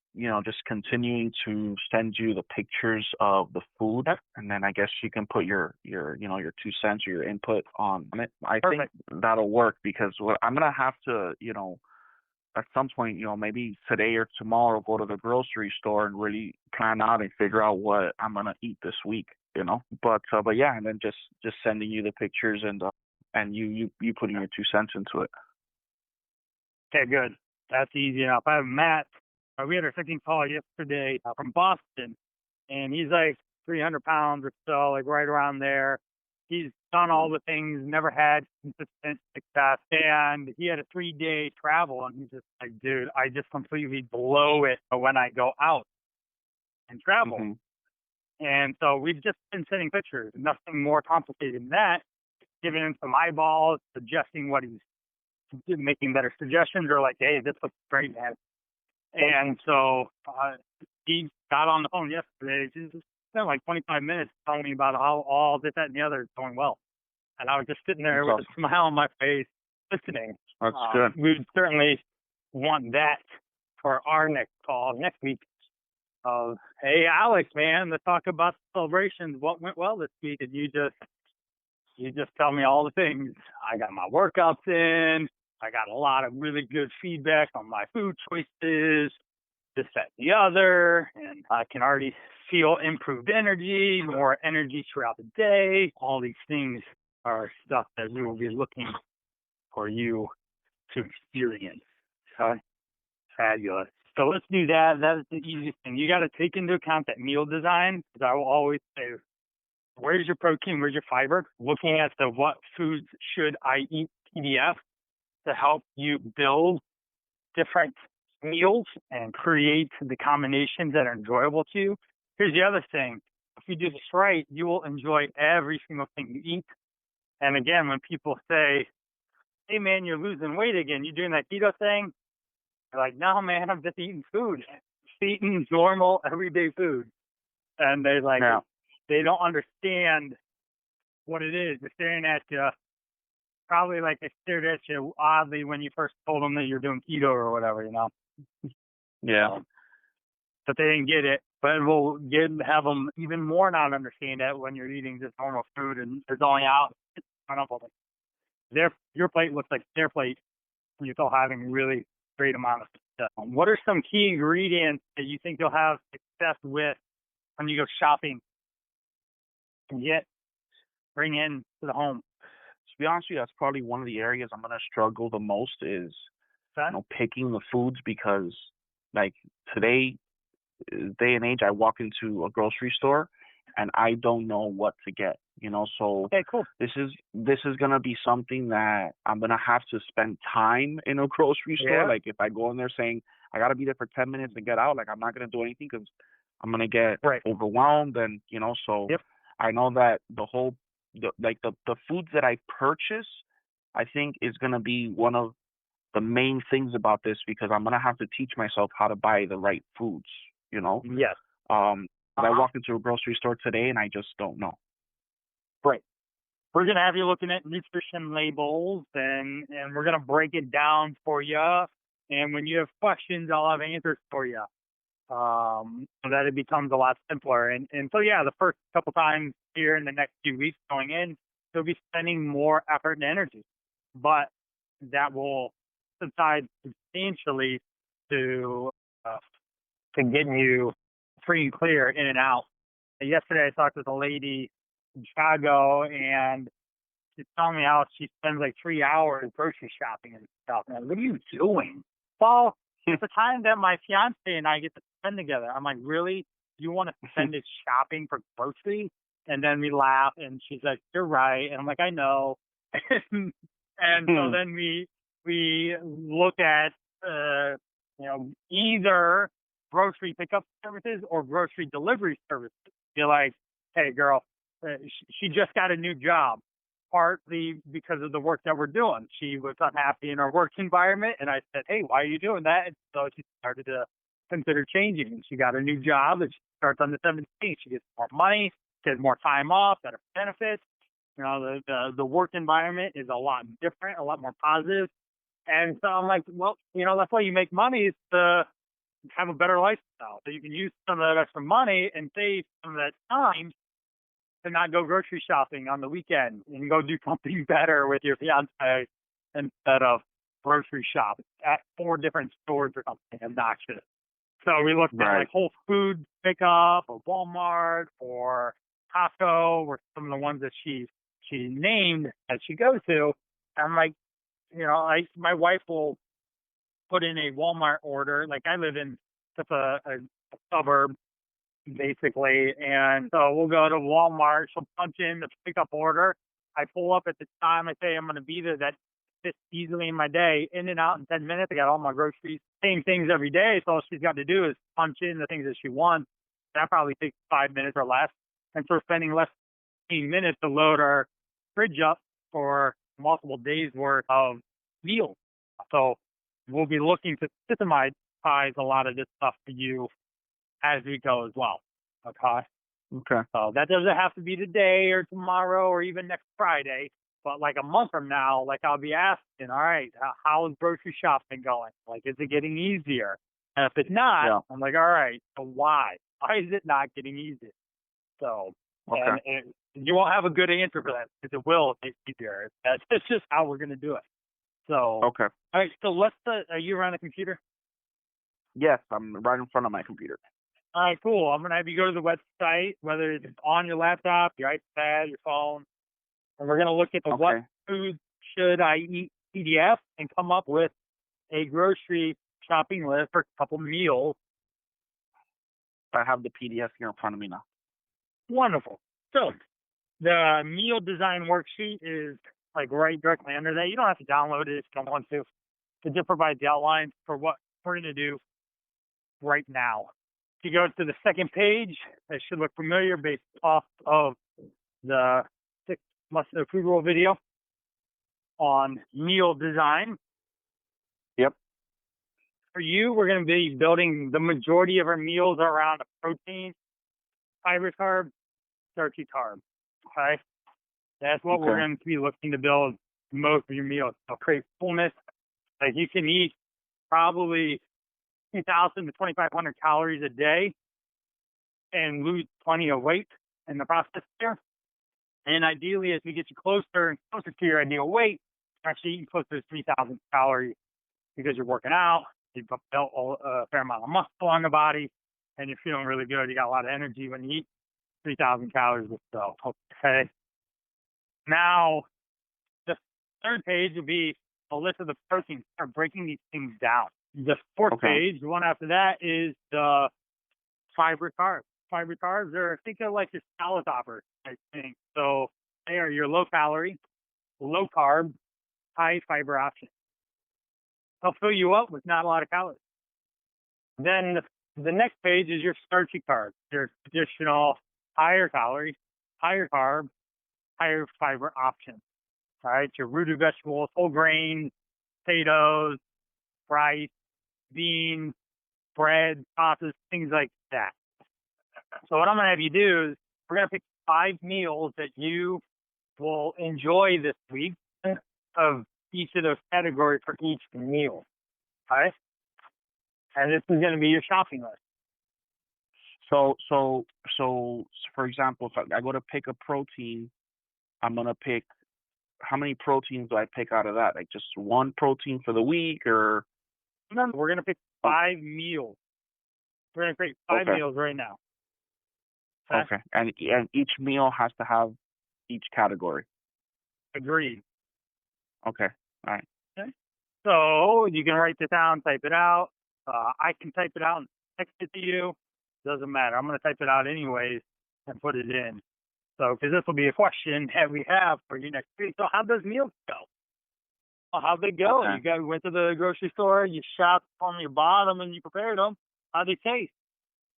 just continuing to send you the pictures of the food, and then I guess you can put your 2 cents or your input on it. I think that'll work, because I'm gonna have to, at some point, maybe today or tomorrow, go to the grocery store and really plan out and figure out what I'm gonna eat this week. But yeah, and then just sending you the pictures and you putting your 2 cents into it. Okay, good. That's easy enough. I have Matt. We had our second call yesterday from Boston, and he's like 300 pounds or so, like right around there. He's done all the things, never had consistent success, and he had a 3-day travel, and he's just like, "Dude, I just completely blow it when I go out and travel." Mm-hmm. And so we've just been sending pictures, nothing more complicated than that, giving him some eyeballs, suggesting what he's making better suggestions, or like, "Hey, this looks great, man." And so he got on the phone yesterday. He just spent like 25 minutes telling me about how all this, that, and the other is going well. And I was just sitting there with a smile on my face, listening. That's good. We would certainly want that for our next call next week. Hey, Alex, man, let's talk about the celebrations. What went well this week? And you just tell me all the things. I got my workouts in. I got a lot of really good feedback on my food choices, this, that, and the other, and I can already feel improved energy, more energy throughout the day. All these things are stuff that we will be looking for you to experience. Okay? Fabulous. So let's do that. That is the easiest thing. You got to take into account that meal design, because I will always say, where's your protein, where's your fiber? Looking at the what foods should I eat PDF to help you build different meals and create the combinations that are enjoyable to you. Here's the other thing. If you do this right, you will enjoy every single thing you eat. And again, when people say, "Hey, man, you're losing weight again, you doing that keto thing?" You're like, "No, man, I'm just eating food. Just eating normal, everyday food." And they don't understand what it is. They're staring at you, probably like they stared at you oddly when you first told them that you're doing keto or whatever, Yeah. But they didn't get it. But we'll have them even more not understand it when you're eating just normal food and they're going out. Your plate looks like their plate, and you're still having really great amount of stuff. What are some key ingredients that you think you'll have success with when you go shopping and bring in to the home? To be honest with you, that's probably one of the areas I'm gonna struggle the most is picking the foods, because like today, day and age, I walk into a grocery store and I don't know what to get. So okay, cool. This is gonna be something that I'm gonna have to spend time in a grocery store. Yeah. Like if I go in there saying I gotta be there for 10 minutes and get out, like I'm not gonna do anything, because I'm gonna get Right. overwhelmed, and so Yep. I know that the foods that I purchase, I think is gonna be one of the main things about this, because I'm gonna have to teach myself how to buy the right foods. You know, Yes. I Uh-huh. walked into a grocery store today and I just don't know. Right. We're gonna have you looking at nutrition labels, and we're gonna break it down for you. And when you have questions, I'll have answers for you. So that it becomes a lot simpler. And so yeah, the first couple times here in the next few weeks going in, you'll be spending more effort and energy, but that will subside substantially to uh, to getting you free and clear in and out. Yesterday, I talked with a lady in Chicago, and she's telling me how she spends like 3 hours grocery shopping and stuff. And I'm like, what are you doing? Well, it's the time that my fiance and I get to spend together. I'm like, really? You want to spend it shopping for groceries? And then we laugh, and she's like, you're right. And I'm like, I know. And so then we look at either grocery pickup services or grocery delivery services. You're like, hey, girl, she just got a new job, partly because of the work that we're doing. She was unhappy in her work environment, and I said, hey, why are you doing that? And so she started to consider changing, and she got a new job, and she starts on the 17th. She gets more money, she has more time off, better benefits. The work environment is a lot different, a lot more positive. And so I'm like, well, that's why you make money, is to have a better lifestyle. So you can use some of that extra money and save some of that time to not go grocery shopping on the weekend and go do something better with your fiance instead of grocery shop at 4 different stores or something obnoxious. So we looked at like Whole Foods pickup or Walmart or Costco, or some of the ones that she named that she goes to. I'm like, my wife will put in a Walmart order. Like, I live in just a suburb, basically, and so we'll go to Walmart. She'll punch in the pickup order. I pull up at the time. I say I'm going to be there. That fits easily in my day. In and out in 10 minutes. I got all my groceries. Same things every day. So all she's got to do is punch in the things that she wants. That probably takes 5 minutes or less. And so we're spending less than 15 minutes to load our fridge up for multiple days worth of meals. So we'll be looking to systematize a lot of this stuff for you as we go as well. Okay. Okay. So that doesn't have to be today or tomorrow or even next Friday, but like a month from now, like I'll be asking, all right, how is grocery shopping going? Like, is it getting easier? And if it's not, I'm like, all right, so why? Why is it not getting easier? So, and you won't have a good answer for that, because it will get easier. That's just how we're going to do it. So, Okay. All right, so are you around the computer? Yes, I'm right in front of my computer. All right, cool. I'm going to have you go to the website, whether it's on your laptop, your iPad, your phone, and we're going to look at the what food should I eat PDF and come up with a grocery shopping list for a couple meals. I have the PDF here in front of me now. Wonderful. So the meal design worksheet is like right directly under that. You don't have to download it if you don't want to. It just provides the outlines for what we're going to do right now. If you go to the second page, it should look familiar based off of the 6 must-know food rule video on meal design. Yep. For you, we're going to be building the majority of our meals around a protein, fiber carb, starchy carb. Okay? That's what we're going to be looking to build most of your meals. So create fullness. Like, you can eat probably 2,000 to 2,500 calories a day and lose plenty of weight in the process there. And ideally, as we get you closer and closer to your ideal weight, you're actually eating closer to 3,000 calories because you're working out, you've built a fair amount of muscle on the body, and you're feeling really good. You got a lot of energy when you eat 3,000 calories or so. Okay. Now, the third page will be a list of the proteins. Start breaking these things down. The fourth page, the one after that, is the fiber carbs. Fiber carbs are, think of like your salad toppers, I think. So they are your low calorie, low carb, high fiber options. They'll fill you up with not a lot of calories. Then the The next page is your starchy carbs, your traditional higher calories, higher carb, higher fiber options. All right, your rooted vegetables, whole grains, potatoes, rice, beans, bread, pastas, things like that. So what I'm going to have you do is we're going to pick 5 meals that you will enjoy this week of each of those categories for each meal. All right? And this is going to be your shopping list. So, for example, if I go to pick a protein, I'm gonna pick how many proteins do I pick out of that? Like just one protein for the week, or No, we're going to pick 5 meals. We're going to create 5 meals right now. Okay. And each meal has to have each category. Agreed. Okay. All right. Okay. So you can write this down, type it out. I can type it out and text it to you. Doesn't matter. I'm going to type it out anyways and put it in. So, because this will be a question that we have for you next week. So, how does meals go? Well, how'd they go? Okay. You went to the grocery store, you shot them, you bought them, and you prepared them. How'd they taste?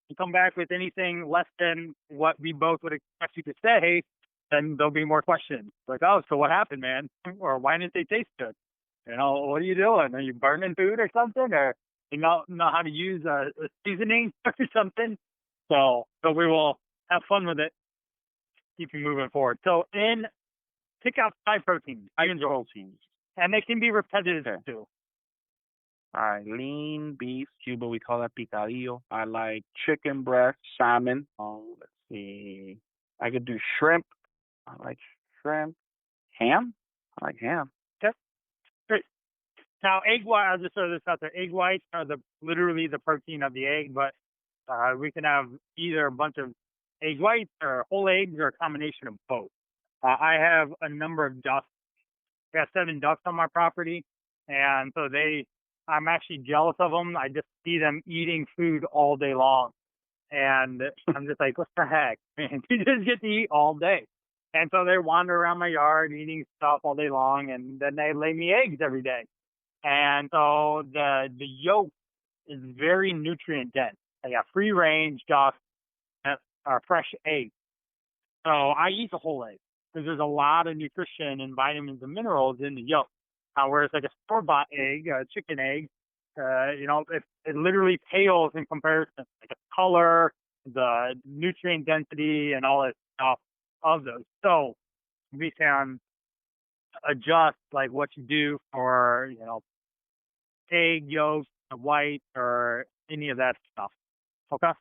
You come back with anything less than what we both would expect you to say, then there'll be more questions. Like, oh, so what happened, man? Or why didn't they taste good? You know, what are you doing? Are you burning food or something? Or you know how to use a seasoning or something? So we will have fun with it. Keep you moving forward. So pick out 5 proteins. 5 proteins. And they can be repetitive too. All right, lean beef, Cuba, we call that picadillo. I like chicken breast, salmon. Let's see. I could do shrimp. I like shrimp. Ham? I like ham. Okay. Great. Now, egg white, I'll just throw this out there. Egg whites are literally the protein of the egg, but we can have either a bunch of egg whites or whole eggs or a combination of both. I have a number of ducks. I got 7 ducks on my property, and so I'm actually jealous of them. I just see them eating food all day long, and I'm just like, what the heck, man? You just get to eat all day. And so they wander around my yard eating stuff all day long, and then they lay me eggs every day. And so the yolk is very nutrient dense. I got free range ducks that are fresh eggs. So I eat the whole egg because there's a lot of nutrition and vitamins and minerals in the yolk. Whereas like a store-bought egg, a chicken egg, it literally pales in comparison. Like the color, the nutrient density, and all that stuff of those. So we can adjust like what you do for, egg yolks, white, or any of that stuff. Okay?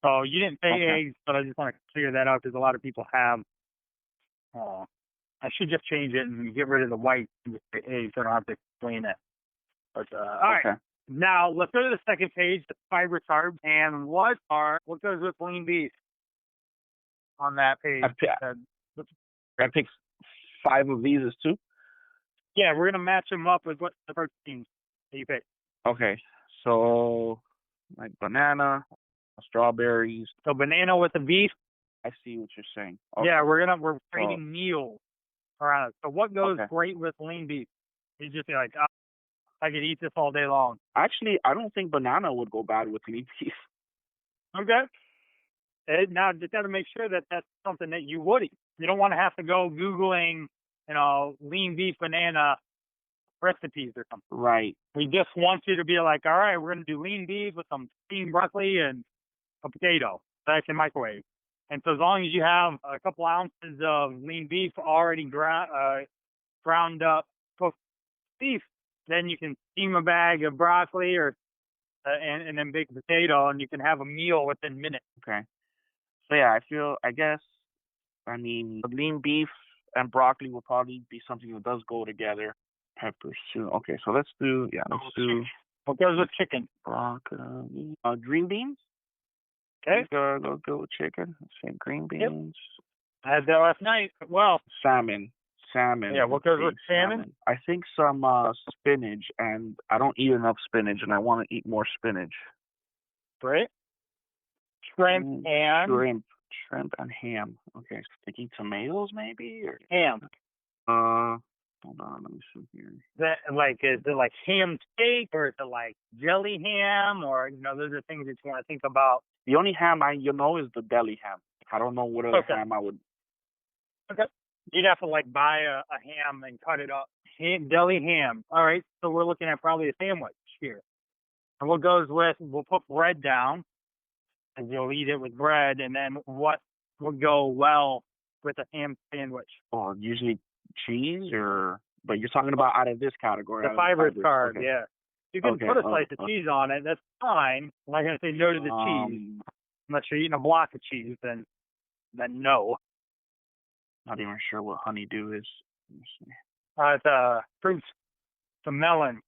So you didn't say eggs, but I just want to clear that up because a lot of people have. I should just change it and get rid of the white and just say eggs so I don't have to explain it. But all right. Now let's go to the second page, the fiber carbs, and what goes with lean beef on that page. I picked 5 of these too. Yeah, we're gonna match them up with what the proteins that you pick. Okay, so like banana, strawberries. So banana with the beef. I see what you're saying. Okay. Yeah, we're creating meals around it. So what goes great with lean beef? You just be like, I could eat this all day long. Actually, I don't think banana would go bad with lean beef. Okay. Now, just got to make sure that that's something that you would eat. You don't want to have to go Googling, lean beef banana recipes or something. Right. We just want you to be like, all right, we're going to do lean beef with some steamed broccoli and a potato that I can microwave. And so as long as you have a couple ounces of lean beef already ground up cooked beef, then you can steam a bag of broccoli or and then bake a potato, and you can have a meal within minutes. Okay. So yeah, lean beef and broccoli will probably be something that does go together. Peppers too. Okay, so let's do. What goes with chicken? Broccoli. Green beans. Okay. Go with chicken. Let's say green beans. I had that last night. Well. Salmon. Yeah, what goes with salmon? I think some spinach, and I don't eat enough spinach, and I want to eat more spinach. Great. Shrimp and ham. Okay, sticky tomatoes maybe, or ham. Hold on, let me see here. That is it like ham steak or is it like jelly ham or those are things that you want to think about. The only ham is the deli ham. I don't know what other ham I would. Okay. You'd have to buy a ham and cut it up. Deli ham. All right. So we're looking at probably a sandwich here. And what goes with, we'll put bread down and you'll eat it with bread. And then what would go well with a ham sandwich? Oh, usually cheese but you're talking about out of this category. The fiber card, okay. yeah. You can put a slice of cheese on it. That's fine. I'm not going to say no to the cheese. Unless you're eating a block of cheese, then no. Not even sure what honeydew is. Let me see. It's fruit. It's a melon.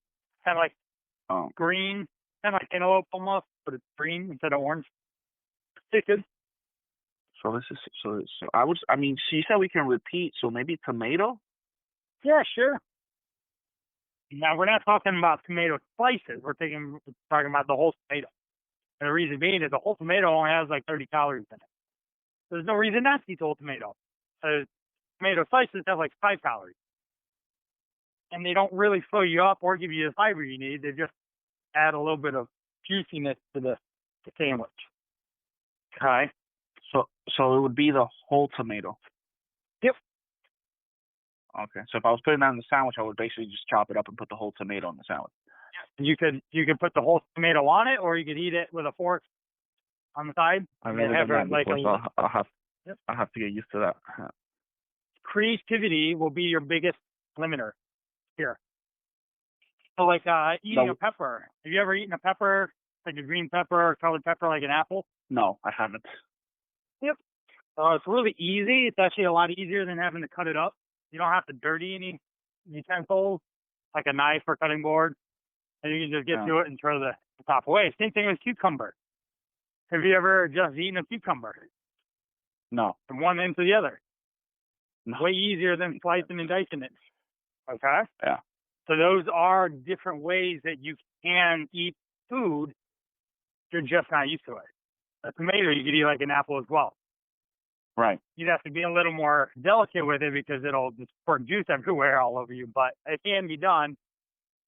Kind of like green. Kind of like cantaloupe almost, but it's green instead of orange. It's good. So this is so she said we can repeat, so maybe tomato? Yeah, sure. Now we're not talking about tomato slices. We're talking about the whole tomato. And the reason being is the whole tomato only has 30 calories in it. There's no reason not to eat the whole tomato. Tomato slices have 5 calories. And they don't really fill you up or give you the fiber you need. They just add a little bit of juiciness to the sandwich. Okay. So it would be the whole tomato. Yep. Okay. So if I was putting that in the sandwich, I would basically just chop it up and put the whole tomato in the sandwich. You could put the whole tomato on it, or you could eat it with a fork on the side. I've never done that before, so I'll have to get used to that. Creativity will be your biggest limiter here. So eating a pepper. Have you ever eaten a pepper, like a green pepper or colored pepper, like an apple? No, I haven't. Yep. It's really easy. It's actually a lot easier than having to cut it up. You don't have to dirty any utensils, like a knife or cutting board. And you can just get to it and throw the top away. Same thing with cucumber. Have you ever just eaten a cucumber? No. From one end to the other. No. Way easier than slicing and dicing it. Okay? Yeah. So those are different ways that you can eat food. You're just not used to it. A tomato, you could eat like an apple as well. Right. You'd have to be a little more delicate with it because it'll just squirt juice everywhere all over you. But it can be done,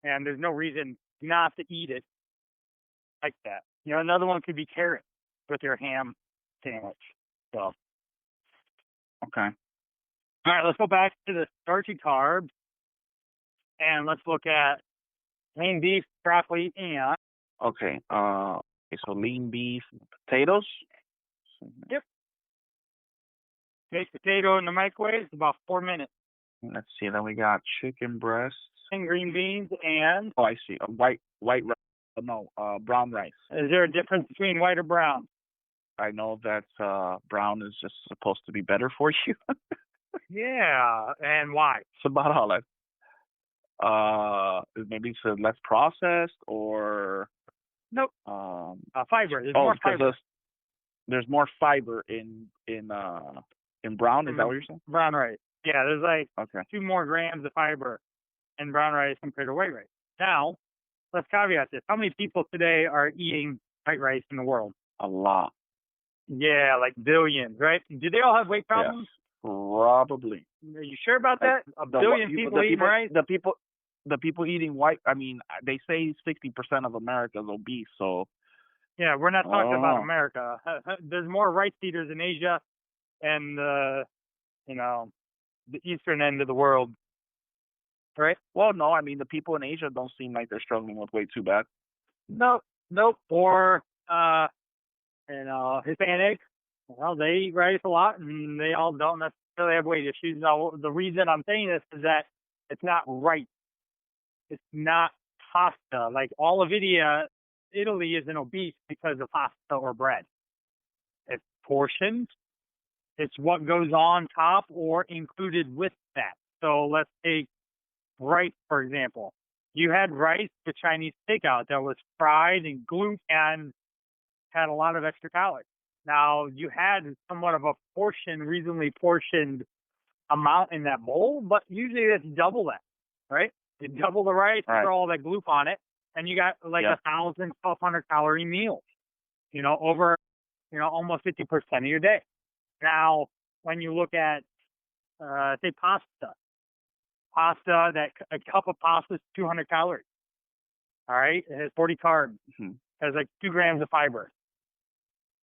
and there's no reason not to eat it like that. Another one could be carrots with your ham sandwich. So. Okay. All right, let's go back to the starchy carbs, and let's look at lean beef, broccoli, and... Okay. So lean beef, potatoes? Yep. Baked potato in the microwave, about 4 minutes. Let's see. Then we got chicken breasts. And green beans and... Oh, I see. White rice. No, brown rice. Is there a difference between white or brown? I know that brown is just supposed to be better for you. Yeah, and why? It's about all that. Maybe it's less processed or... Nope. Fiber. There's more fiber. There's more fiber in brown. Is that what you're saying? Brown rice. Yeah, there's 2 more grams of fiber in brown rice compared to white rice. Now, let's caveat this. How many people today are eating white rice in the world? A lot. Yeah, billions, right? Do they all have weight problems? Yes, probably. Are you sure about that? A billion people eating rice? The people eating white, they say 60% of America is obese, so... Yeah, we're not talking about America. There's more rice eaters in Asia and, the eastern end of the world, right? Well, no, the people in Asia don't seem like they're struggling with weight too bad. Nope. Or, Hispanics, well, they eat rice a lot, and they all don't necessarily have weight issues. Now, the reason I'm saying this is that it's not rice. It's not pasta. All of Italy isn't obese because of pasta or bread. It's portions. It's what goes on top or included with that. So let's take rice, for example. You had rice with Chinese takeout that was fried and gluten and had a lot of extra calories. Now, you had somewhat of a reasonably portioned amount in that bowl, but usually it's double that, right? You double the rice, throw all that gluten on it, and you got 1,000, 1,200 calorie meal, over, almost 50% of your day. Now, when you look at, say, pasta, Pasta, a cup of pasta is 200 calories. All right, it has 40 carbs. Mhm. It has like 2 grams of fiber.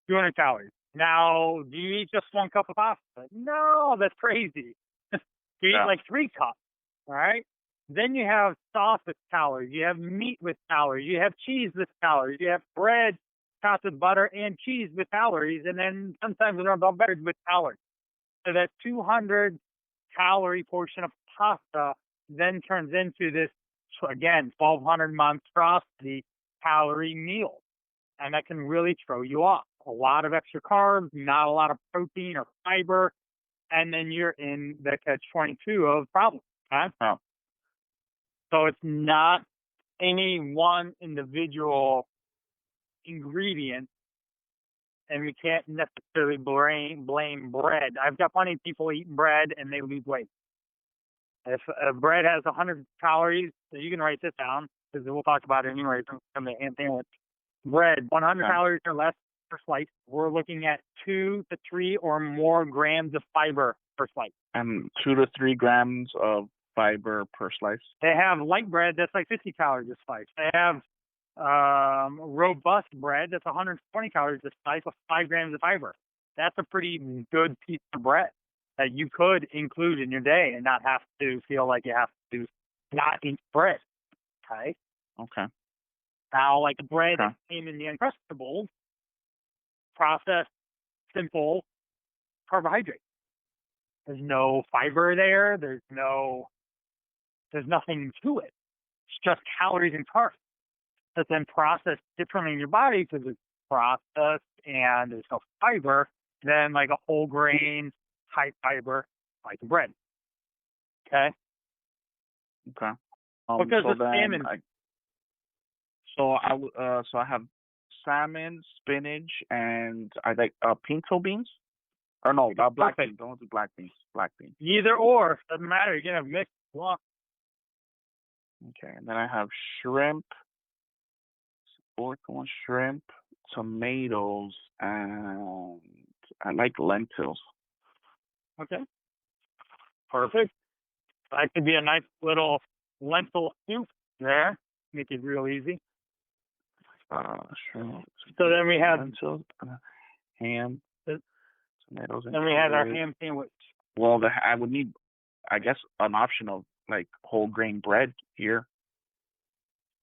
200 calories. Now, do you eat just one cup of pasta? No, that's crazy. You eat Yeah. like 3 cups. All right. Then you have sauce with calories. You have meat with calories. You have cheese with calories. You have bread topped with butter and cheese with calories. And then sometimes they're about beverage with calories. So that 200 calorie portion of pasta then turns into this, again, 1,200 monstrosity calorie meal. And that can really throw you off. A lot of extra carbs, not a lot of protein or fiber, and then you're in the catch-22 of problems. Okay? Oh. So it's not any one individual ingredient, and we can't necessarily blame bread. I've got plenty of people eating bread and they lose weight. If bread has 100 calories, so you can write this down because we'll talk about it anyway from the hand sandwich. Bread, 100 calories or less per slice. We're looking at 2 to 3 or more grams of fiber per slice. And 2 to 3 grams of fiber per slice. They have light bread that's like 50 calories a slice. They have robust bread that's 120 calories a slice with 5 grams of fiber. That's a pretty good piece of bread that you could include in your day and not have to feel like you have to not eat bread. Okay. Okay. Now, like the bread that came in the Uncrustables, processed, simple carbohydrate. There's no fiber there. There's nothing to it. It's just calories and carbs. But then processed differently in your body because it's processed and there's no fiber than like a whole grain, high fiber, like bread. Okay. Okay. Because so the salmon. So I have salmon, spinach, and I like pinto beans. Or no, black beans. Don't do black beans. Black beans. Either or, doesn't matter. You're gonna mix one. Okay, and then I have shrimp, shrimp, tomatoes, and I like lentils. Okay. Perfect. That could be a nice little lentil soup there. Make it real easy. Shrimp. So then we have lentils, ham, tomatoes, and then we had our ham sandwich. Well, I would need, I guess, an option of like whole grain bread here.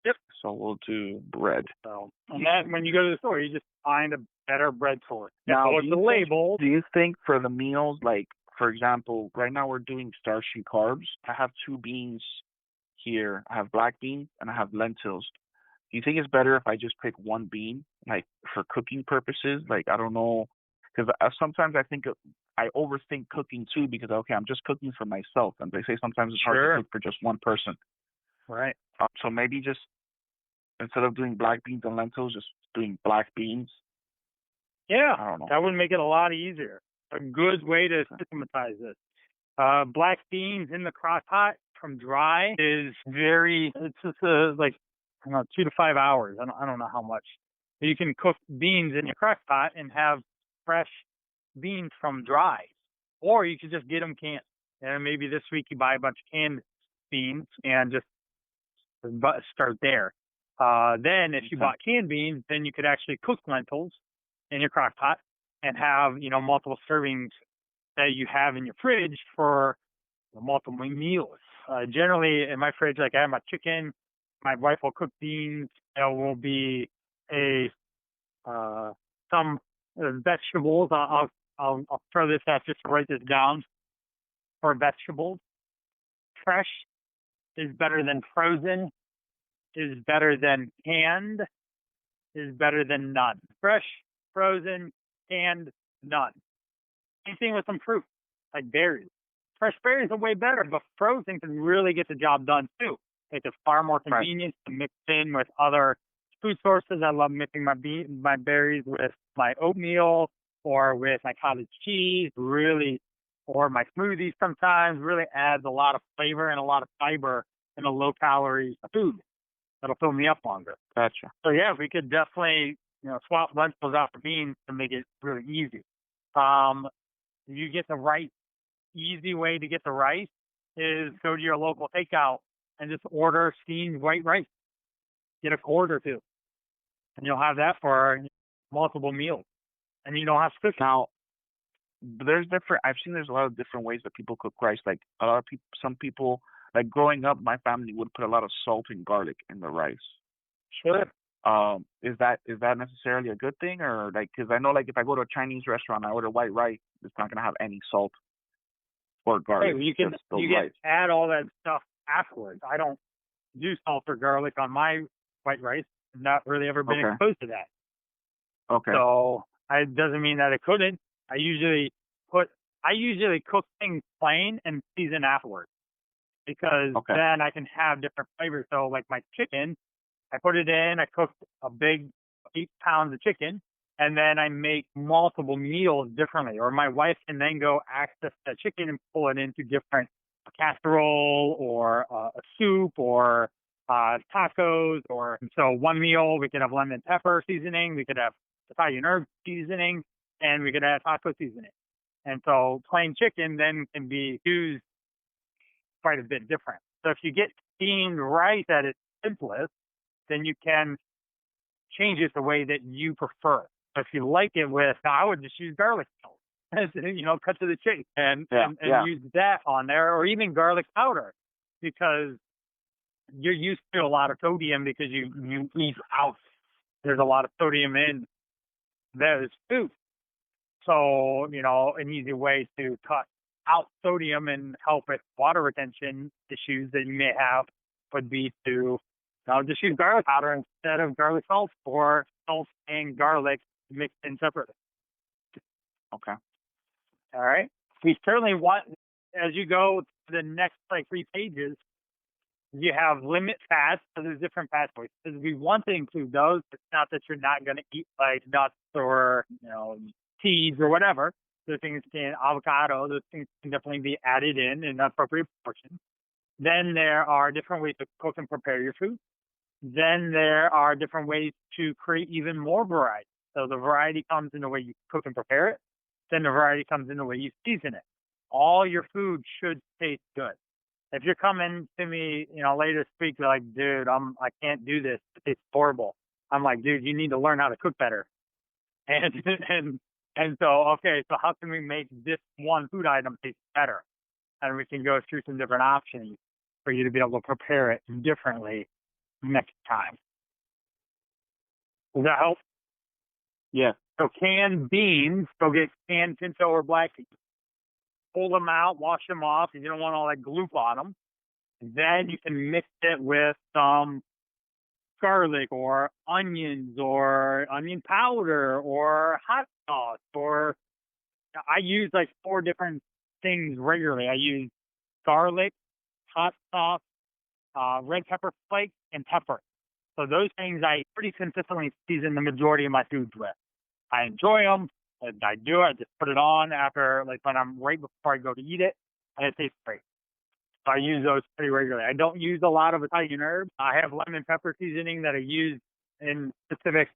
Yep. So we'll do bread. So, and that when you go to the store, you just find a better bread source. Now, the label. Do you think for the meals, like for example, right now we're doing starchy carbs. I have 2 beans here. I have black beans and I have lentils. Do you think it's better if I just pick one bean, like for cooking purposes? Like I don't know, because sometimes I think I overthink cooking too because okay, I'm just cooking for myself, and they say sometimes it's hard to cook for just one person. Right. So maybe just instead of doing black beans and lentils, just doing black beans. Yeah, I don't know. that would make it a lot easier. A good way to systematize this. Black beans in the crock pot from dry is it's just like, I don't know, 2 to 5 hours. I don't know how much. You can cook beans in your crock pot and have fresh beans from dry. Or you could just get them canned. And maybe this week you buy a bunch of canned beans and just start there. Then if you bought canned beans, then you could actually cook lentils in your crock pot and have, multiple servings that you have in your fridge for multiple meals. Generally in my fridge, like I have my chicken, my wife will cook beans. There will be some vegetables. I'll throw this out just to write this down. For vegetables, fresh is better than frozen, is better than canned, is better than none. Fresh, frozen, canned, none. Same thing with some fruit, like berries. Fresh berries are way better, but frozen can really get the job done too. It's far more convenient to mix in with other food sources. I love mixing my berries with my oatmeal or with my cottage cheese, really, or my smoothies sometimes. Really adds a lot of flavor and a lot of fiber in a low-calorie food that'll fill me up longer. Gotcha. So yeah, we could definitely swap lentils out for beans to make it really easy. You get the right easy way to get the rice is go to your local takeout and just order steamed white rice. Get a quart or two, and you'll have that for multiple meals, and you don't have to cook it. Now, I've seen there's a lot of different ways that people cook rice. Like a lot of people, some people, like growing up, my family would put a lot of salt and garlic in the rice. Sure. Is that necessarily a good thing, or like, because I know like if I go to a Chinese restaurant, I order white rice, it's not gonna have any salt or Hey, garlic, you can just the you rice. can add all that stuff afterwards. I don't do salt or garlic on my white rice. I've not really ever been Okay. exposed to that. Okay. So it doesn't mean that it couldn't. I usually cook things plain and season afterwards because Okay. then I can have different flavors. So like my chicken, I put it in, I cooked a big 8 pounds of chicken, and then I make multiple meals differently. Or my wife can then go access the chicken and pull it into different a casserole or a soup or tacos. Or so one meal we could have lemon pepper seasoning, we could have Italian herb seasoning, and we could add taco seasoning. And so plain chicken then can be used quite a bit different. So if you get steamed rice at its simplest, then you can change it the way that you prefer. So if you like it with, I would just use garlic salt, cut to the chase and use that on there, or even garlic powder, because you're used to a lot of sodium because you eat out. There's a lot of sodium in those foods. So, an easy way to cut out sodium and help with water retention issues that you may have would be to just use garlic powder instead of garlic salt, or salt and garlic mixed in separately. Okay. All right. We certainly want, as you go to the next 3 pages, you have limit fats. So there's different fat choices. We want to include those. It's not that you're not going to eat like nuts or seeds or whatever. Those things avocado, those things can definitely be added in an appropriate portion. Then there are different ways to cook and prepare your food. Then there are different ways to create even more variety. So the variety comes in the way you cook and prepare it. Then the variety comes in the way you season it. All your food should taste good. If you're coming to me, later this week, you're like, dude, I can't do this. It's horrible. I'm like, dude, you need to learn how to cook better. And so, okay, so how can we make this one food item taste better? And we can go through some different options for you to be able to prepare it differently next time. Does that help? Yeah. So canned beans, go get canned pinto or black beans. Pull them out, wash them off, if you don't want all that gloop on them. Then you can mix it with some garlic or onions or onion powder or hot sauce, or I use 4 different things regularly. I use garlic, hot sauce, red pepper flakes, and pepper. So those things I pretty consistently season the majority of my foods with. I enjoy them. I do it. I just put it on after, when I'm right before I go to eat it, and it tastes great. So I use those pretty regularly. I don't use a lot of Italian herbs. I have lemon pepper seasoning that I use in specific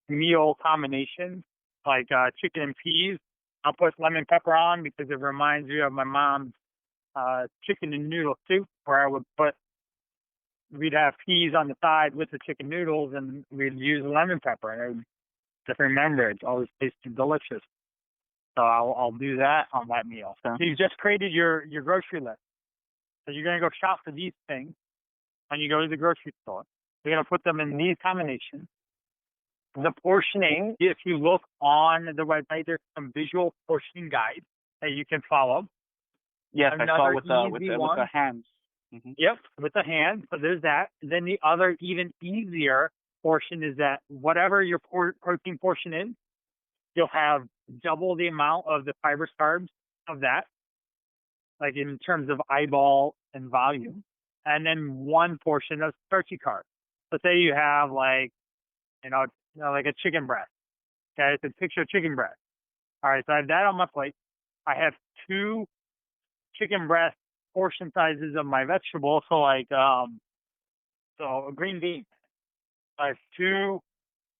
meal combinations, like chicken and peas. I'll put lemon pepper on because it reminds me of my mom's chicken and noodle soup, where we'd have peas on the side with the chicken noodles, and we'd use lemon pepper, and I would just remember it always tasted delicious. So I'll do that on that meal. Okay. So you just created your grocery list. So you're going to go shop for these things when you go to the grocery store. You're going to put them in these combinations. The portioning, if you look on the website, there's some visual portioning guides that you can follow. Yes, I saw with the hands. Mm-hmm. Yep, with the hands. So there's that. Then the other, even easier portion is that whatever your protein portion is, you'll have double the amount of the fiber carbs of that, in terms of eyeball and volume, and then 1 portion of starchy carbs. So say you have like a chicken breast. Okay, so picture chicken breast. All right, so I have that on my plate. I have 2 chicken breast portion sizes of my vegetable. So so a green bean. I have 2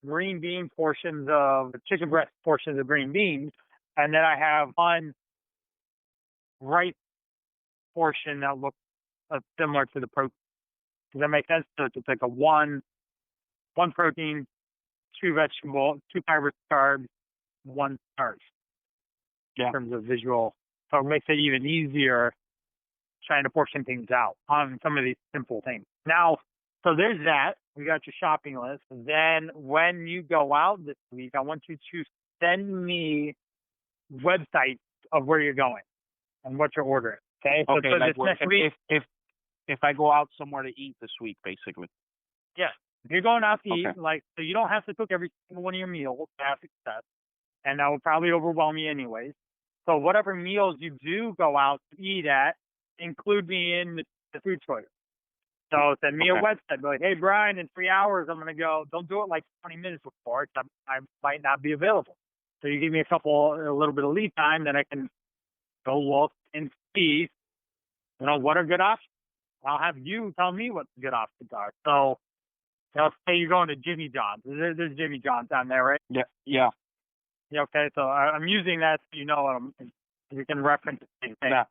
green bean portions of chicken breast portions of green beans, and then I have 1 rice portion that looks similar to the protein. Does that make sense? So it's like a one protein, two vegetable, two fiber carbs, one starch. Yeah. In terms of visual, so it makes it even easier trying to portion things out on some of these simple things. Now, so there's that. We got your shopping list. Then when you go out this week, I want you to send me websites of where you're going and what you're ordering. Okay. So, Okay. Like next week, if I go out somewhere to eat this week, basically. yeah. If you're going out to eat, Okay. so you don't have to cook every single one of your meals to have success, and that will probably overwhelm you anyways. So whatever meals you do go out to eat at, include me in the food choice. So send me a website. Be like, hey, Brian, in 3 hours, I'm going to go. Don't do it like 20 minutes before. I might not be available. So you give me a little bit of lead time, then I can go look and see, what are good options. I'll have you tell me what the good options are. So, say you're going to Jimmy John's. There's Jimmy John's down there, right? Yeah. Yeah. Yeah. Okay. So I'm using that so you can reference the same thing. Yeah.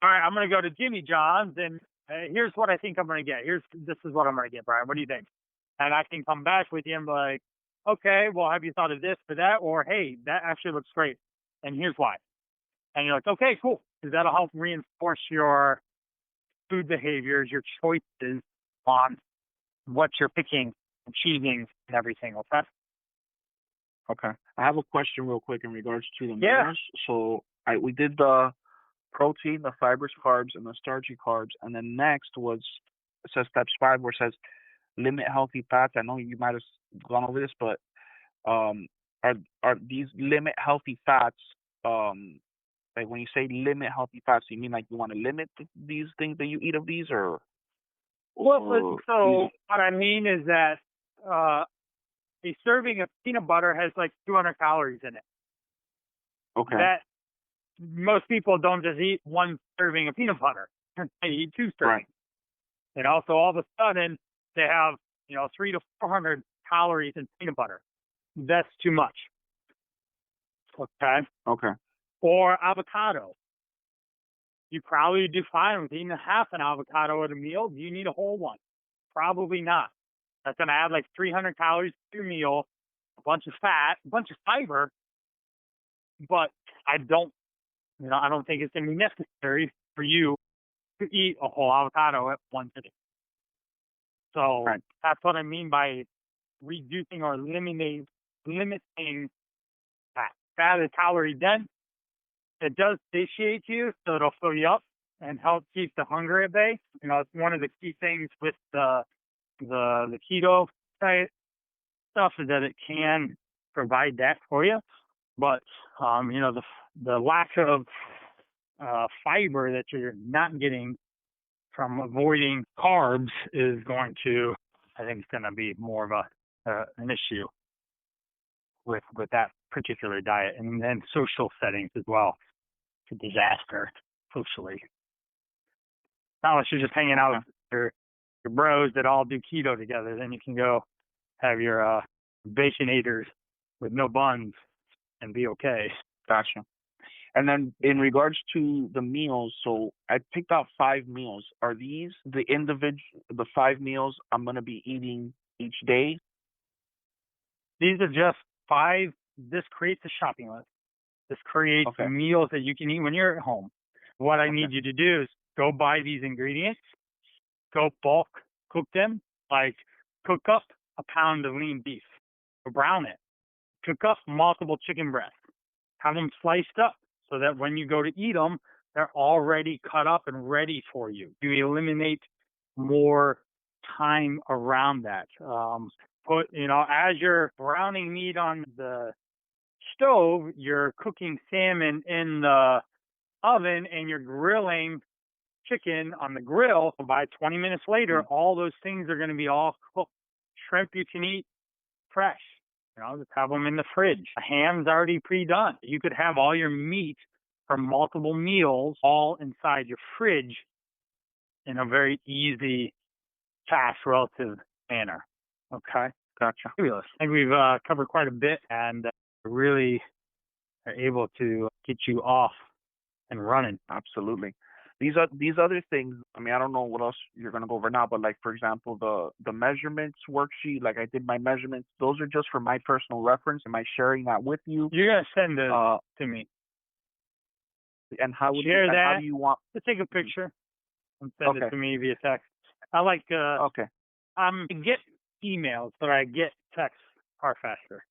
All right. I'm going to go to Jimmy John's, and here's what I think I'm going to get. This is what I'm going to get, Brian. What do you think? And I can come back with you and be like, okay, well, have you thought of this for that? Or, hey, that actually looks great, and here's why. And you're like, okay, cool. Because that'll help reinforce your food behaviors, your choices on what you're picking and choosing and everything, okay? Okay. I have a question real quick in regards to the Yeah. meals. So we did the protein, the fibers, carbs, and the starchy carbs. And then next it says steps 5 where it says limit healthy fats. I know you might have gone over this, but are these limit healthy fats, like when you say limit healthy fats, you mean like you want to limit these things that you eat of these, or? Well, so what I mean is that a serving of peanut butter has like 200 calories in it. Okay. That most people don't just eat one serving of peanut butter. They eat 2 servings. Right. So all of a sudden they have, 300 to 400 calories in peanut butter. That's too much. Okay. Okay. Or avocado. You probably do fine with eating half an avocado at a meal. Do you need a whole one? Probably not. That's going to add like 300 calories to your meal, a bunch of fat, a bunch of fiber. But I don't think it's going to be necessary for you to eat a whole avocado at one sitting. So That's what I mean by reducing or limiting fat. Fat is calorie dense. It does satiate you, so it'll fill you up and help keep the hunger at bay. It's one of the key things with the keto diet stuff is that it can provide that for you. But the lack of fiber that you're not getting from avoiding carbs is going to, I think, it's going to be more of an issue with that particular diet, and then social settings as well. It's a disaster socially. Not unless you're just hanging out with your bros that all do keto together, then you can go have your baconators with no buns and be okay. Gotcha. And then in regards to the meals, so I picked out 5 meals. Are these the 5 meals I'm going to be eating each day? These are just 5. This creates a shopping list. This creates meals that you can eat when you're at home. What I need you to do is go buy these ingredients, go bulk cook them, like cook up a pound of lean beef, or brown it, cook up multiple chicken breasts, have them sliced up so that when you go to eat them, they're already cut up and ready for you. You eliminate more time around that. As you're browning meat on the stove, you're cooking salmon in the oven and you're grilling chicken on the grill. By 20 minutes later, all those things are going to be all cooked. Shrimp you can eat fresh. Just have them in the fridge. The ham's already pre-done. You could have all your meat from multiple meals all inside your fridge in a very easy, fast, relative manner. Okay? Gotcha. Fabulous. I think we've covered quite a bit and really are able to get you off and running. Absolutely. These other things. I mean, I don't know what else you're gonna go over now, but like for example, the measurements worksheet. Like I did my measurements. Those are just for my personal reference. Am I sharing that with you? You're gonna send those to me. And how would Share you, and that. how do you want? Just take a picture and send it to me via text. I like Okay. I get emails, but I get texts far faster.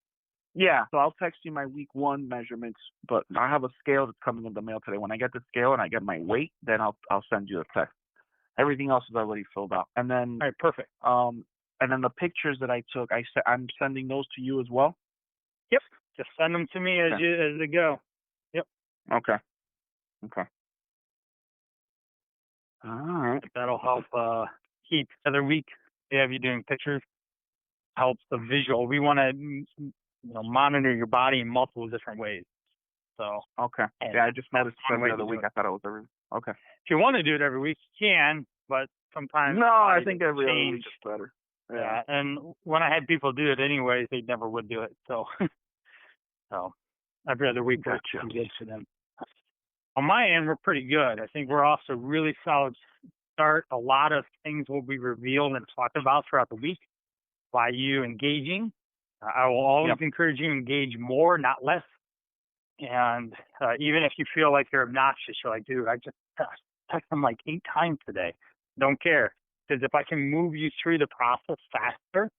Yeah, so I'll text you my week 1 measurements, but I have a scale that's coming in the mail today. When I get the scale and I get my weight, then I'll send you a text. Everything else is already filled out. And then all right, perfect. And then the pictures that I took, I'm sending those to you as well. Yep, just send them to me as they go. Yep. Okay. All right. That'll help keep the other week. They have you doing pictures. Helps the visual. We want to monitor your body in multiple different ways. So okay. Yeah, I just noticed every other week. I thought it was every. Okay. If you want to do it every week, you can, but sometimes no, I think every other week is better. Yeah, and when I had people do it anyways, they never would do it. So, every other week works good for them. On my end, we're pretty good. I think we're off to a really solid start. A lot of things will be revealed and talked about throughout the week by you engaging. I will always encourage you to engage more, not less. And even if you feel like you're obnoxious, you're like, dude, I just texted them like 8 times today. Don't care. Because if I can move you through the process faster,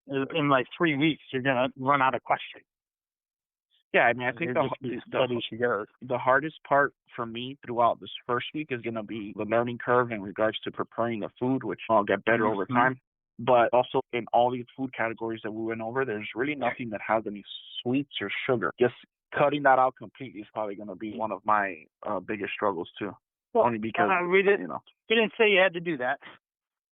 in like 3 weeks, you're going to run out of questions. Yeah, I mean, I think the hardest part for me throughout this first week is going to be the learning curve in regards to preparing the food, which I'll get better over time. But also in all these food categories that we went over, there's really nothing that has any sweets or sugar. Just cutting that out completely is probably going to be one of my biggest struggles too. Well, only because we didn't say you had to do that,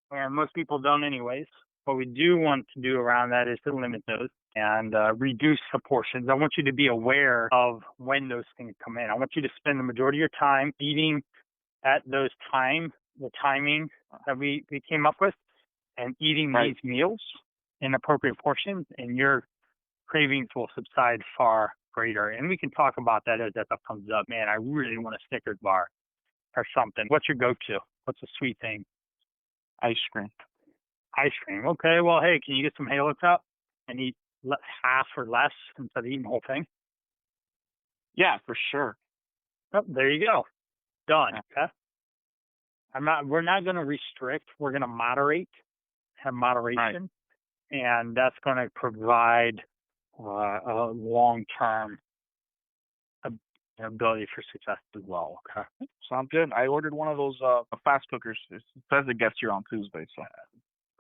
and most people don't anyways. What we do want to do around that is to limit those and reduce the portions. I want you to be aware of when those things come in. I want you to spend the majority of your time eating at the timing that we came up with, and eating these meals in appropriate portions, and your cravings will subside far greater. And we can talk about that as that stuff comes up. Man, I really want a Snickers bar or something. What's your go-to? What's a sweet thing? Ice cream. Ice cream. Okay, well, hey, can you get some Halo Top and eat half or less instead of eating the whole thing? Yeah, for sure. Oh, there you go. Done. Okay. We're not going to restrict. We're going to moderate, have moderation, and that's going to provide a long-term ability for success as well. Okay. Sounds good. I ordered one of those fast cookers. It says it gets here on Tuesday. So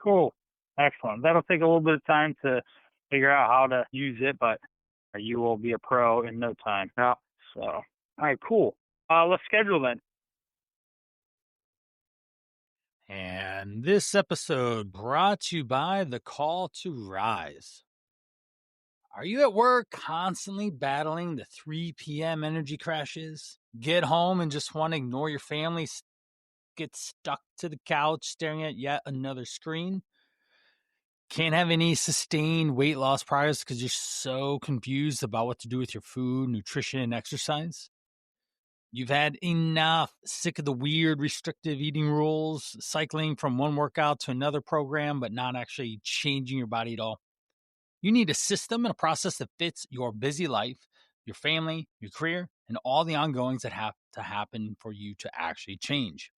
cool. Excellent. That'll take a little bit of time to figure out how to use it, but you will be a pro in no time. Yeah. So, all right, cool. Let's schedule then. And this episode brought to you by the Call to Rise. Are you at work constantly battling the 3 p.m. energy crashes? Get home and just want to ignore your family, get stuck to the couch staring at yet another screen? Can't have any sustained weight loss progress because you're so confused about what to do with your food, nutrition, and exercise? You've had enough, sick of the weird restrictive eating rules, cycling from one workout to another program, but not actually changing your body at all. You need a system and a process that fits your busy life, your family, your career, and all the ongoings that have to happen for you to actually change.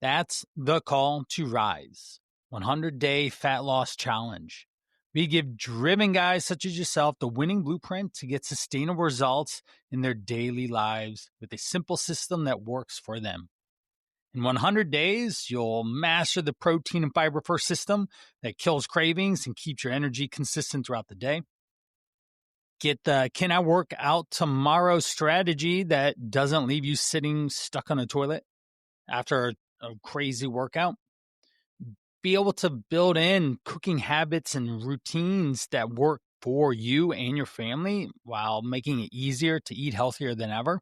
That's the Call to Rise 100-Day Fat Loss Challenge. We give driven guys such as yourself the winning blueprint to get sustainable results in their daily lives with a simple system that works for them. In 100 days, you'll master the protein and fiber first system that kills cravings and keeps your energy consistent throughout the day. Get the Can I Work Out Tomorrow strategy that doesn't leave you sitting stuck on a toilet after a crazy workout. Be able to build in cooking habits and routines that work for you and your family while making it easier to eat healthier than ever.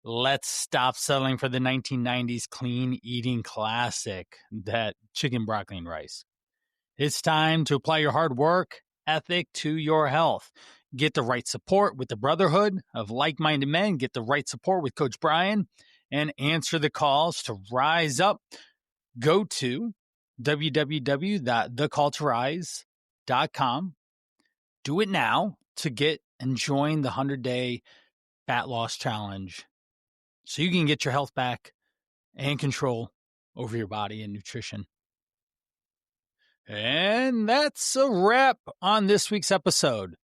Let's stop settling for the 1990s clean eating classic, that chicken, broccoli, and rice. It's time to apply your hard work ethic to your health. Get the right support with the Brotherhood of Like-Minded Men. Get the right support with Coach Brian. and answer the calls to rise up, go to www.thecalltorise.com. Do it now to get and join the 100-day fat loss challenge so you can get your health back and control over your body and nutrition. And that's a wrap on this week's episode.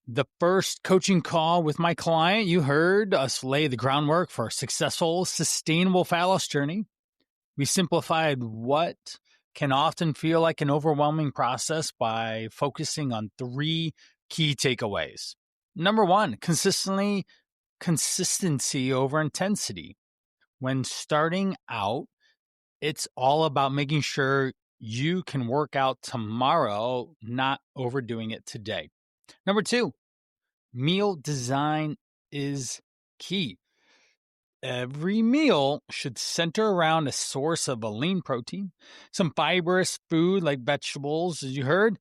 The first coaching call with my client, you heard us lay the groundwork for a successful, sustainable fat loss journey. We simplified what can often feel like an overwhelming process by focusing on 3 key takeaways. Number 1, consistency over intensity. When starting out, it's all about making sure you can work out tomorrow, not overdoing it today. Number 2, meal design is key. Every meal should center around a source of a lean protein, some fibrous food like vegetables, as you heard,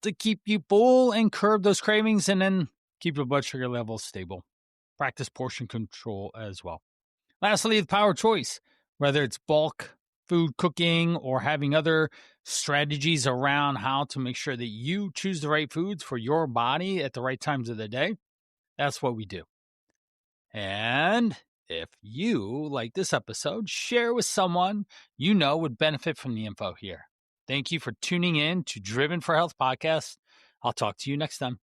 to keep you full and curb those cravings, and then keep your blood sugar levels stable. Practice portion control as well. Lastly, the power of choice, whether it's bulk food cooking or having other strategies around how to make sure that you choose the right foods for your body at the right times of the day. That's what we do. And if you like this episode, share with someone you know would benefit from the info here. Thank you for tuning in to Driven for Health podcast. I'll talk to you next time.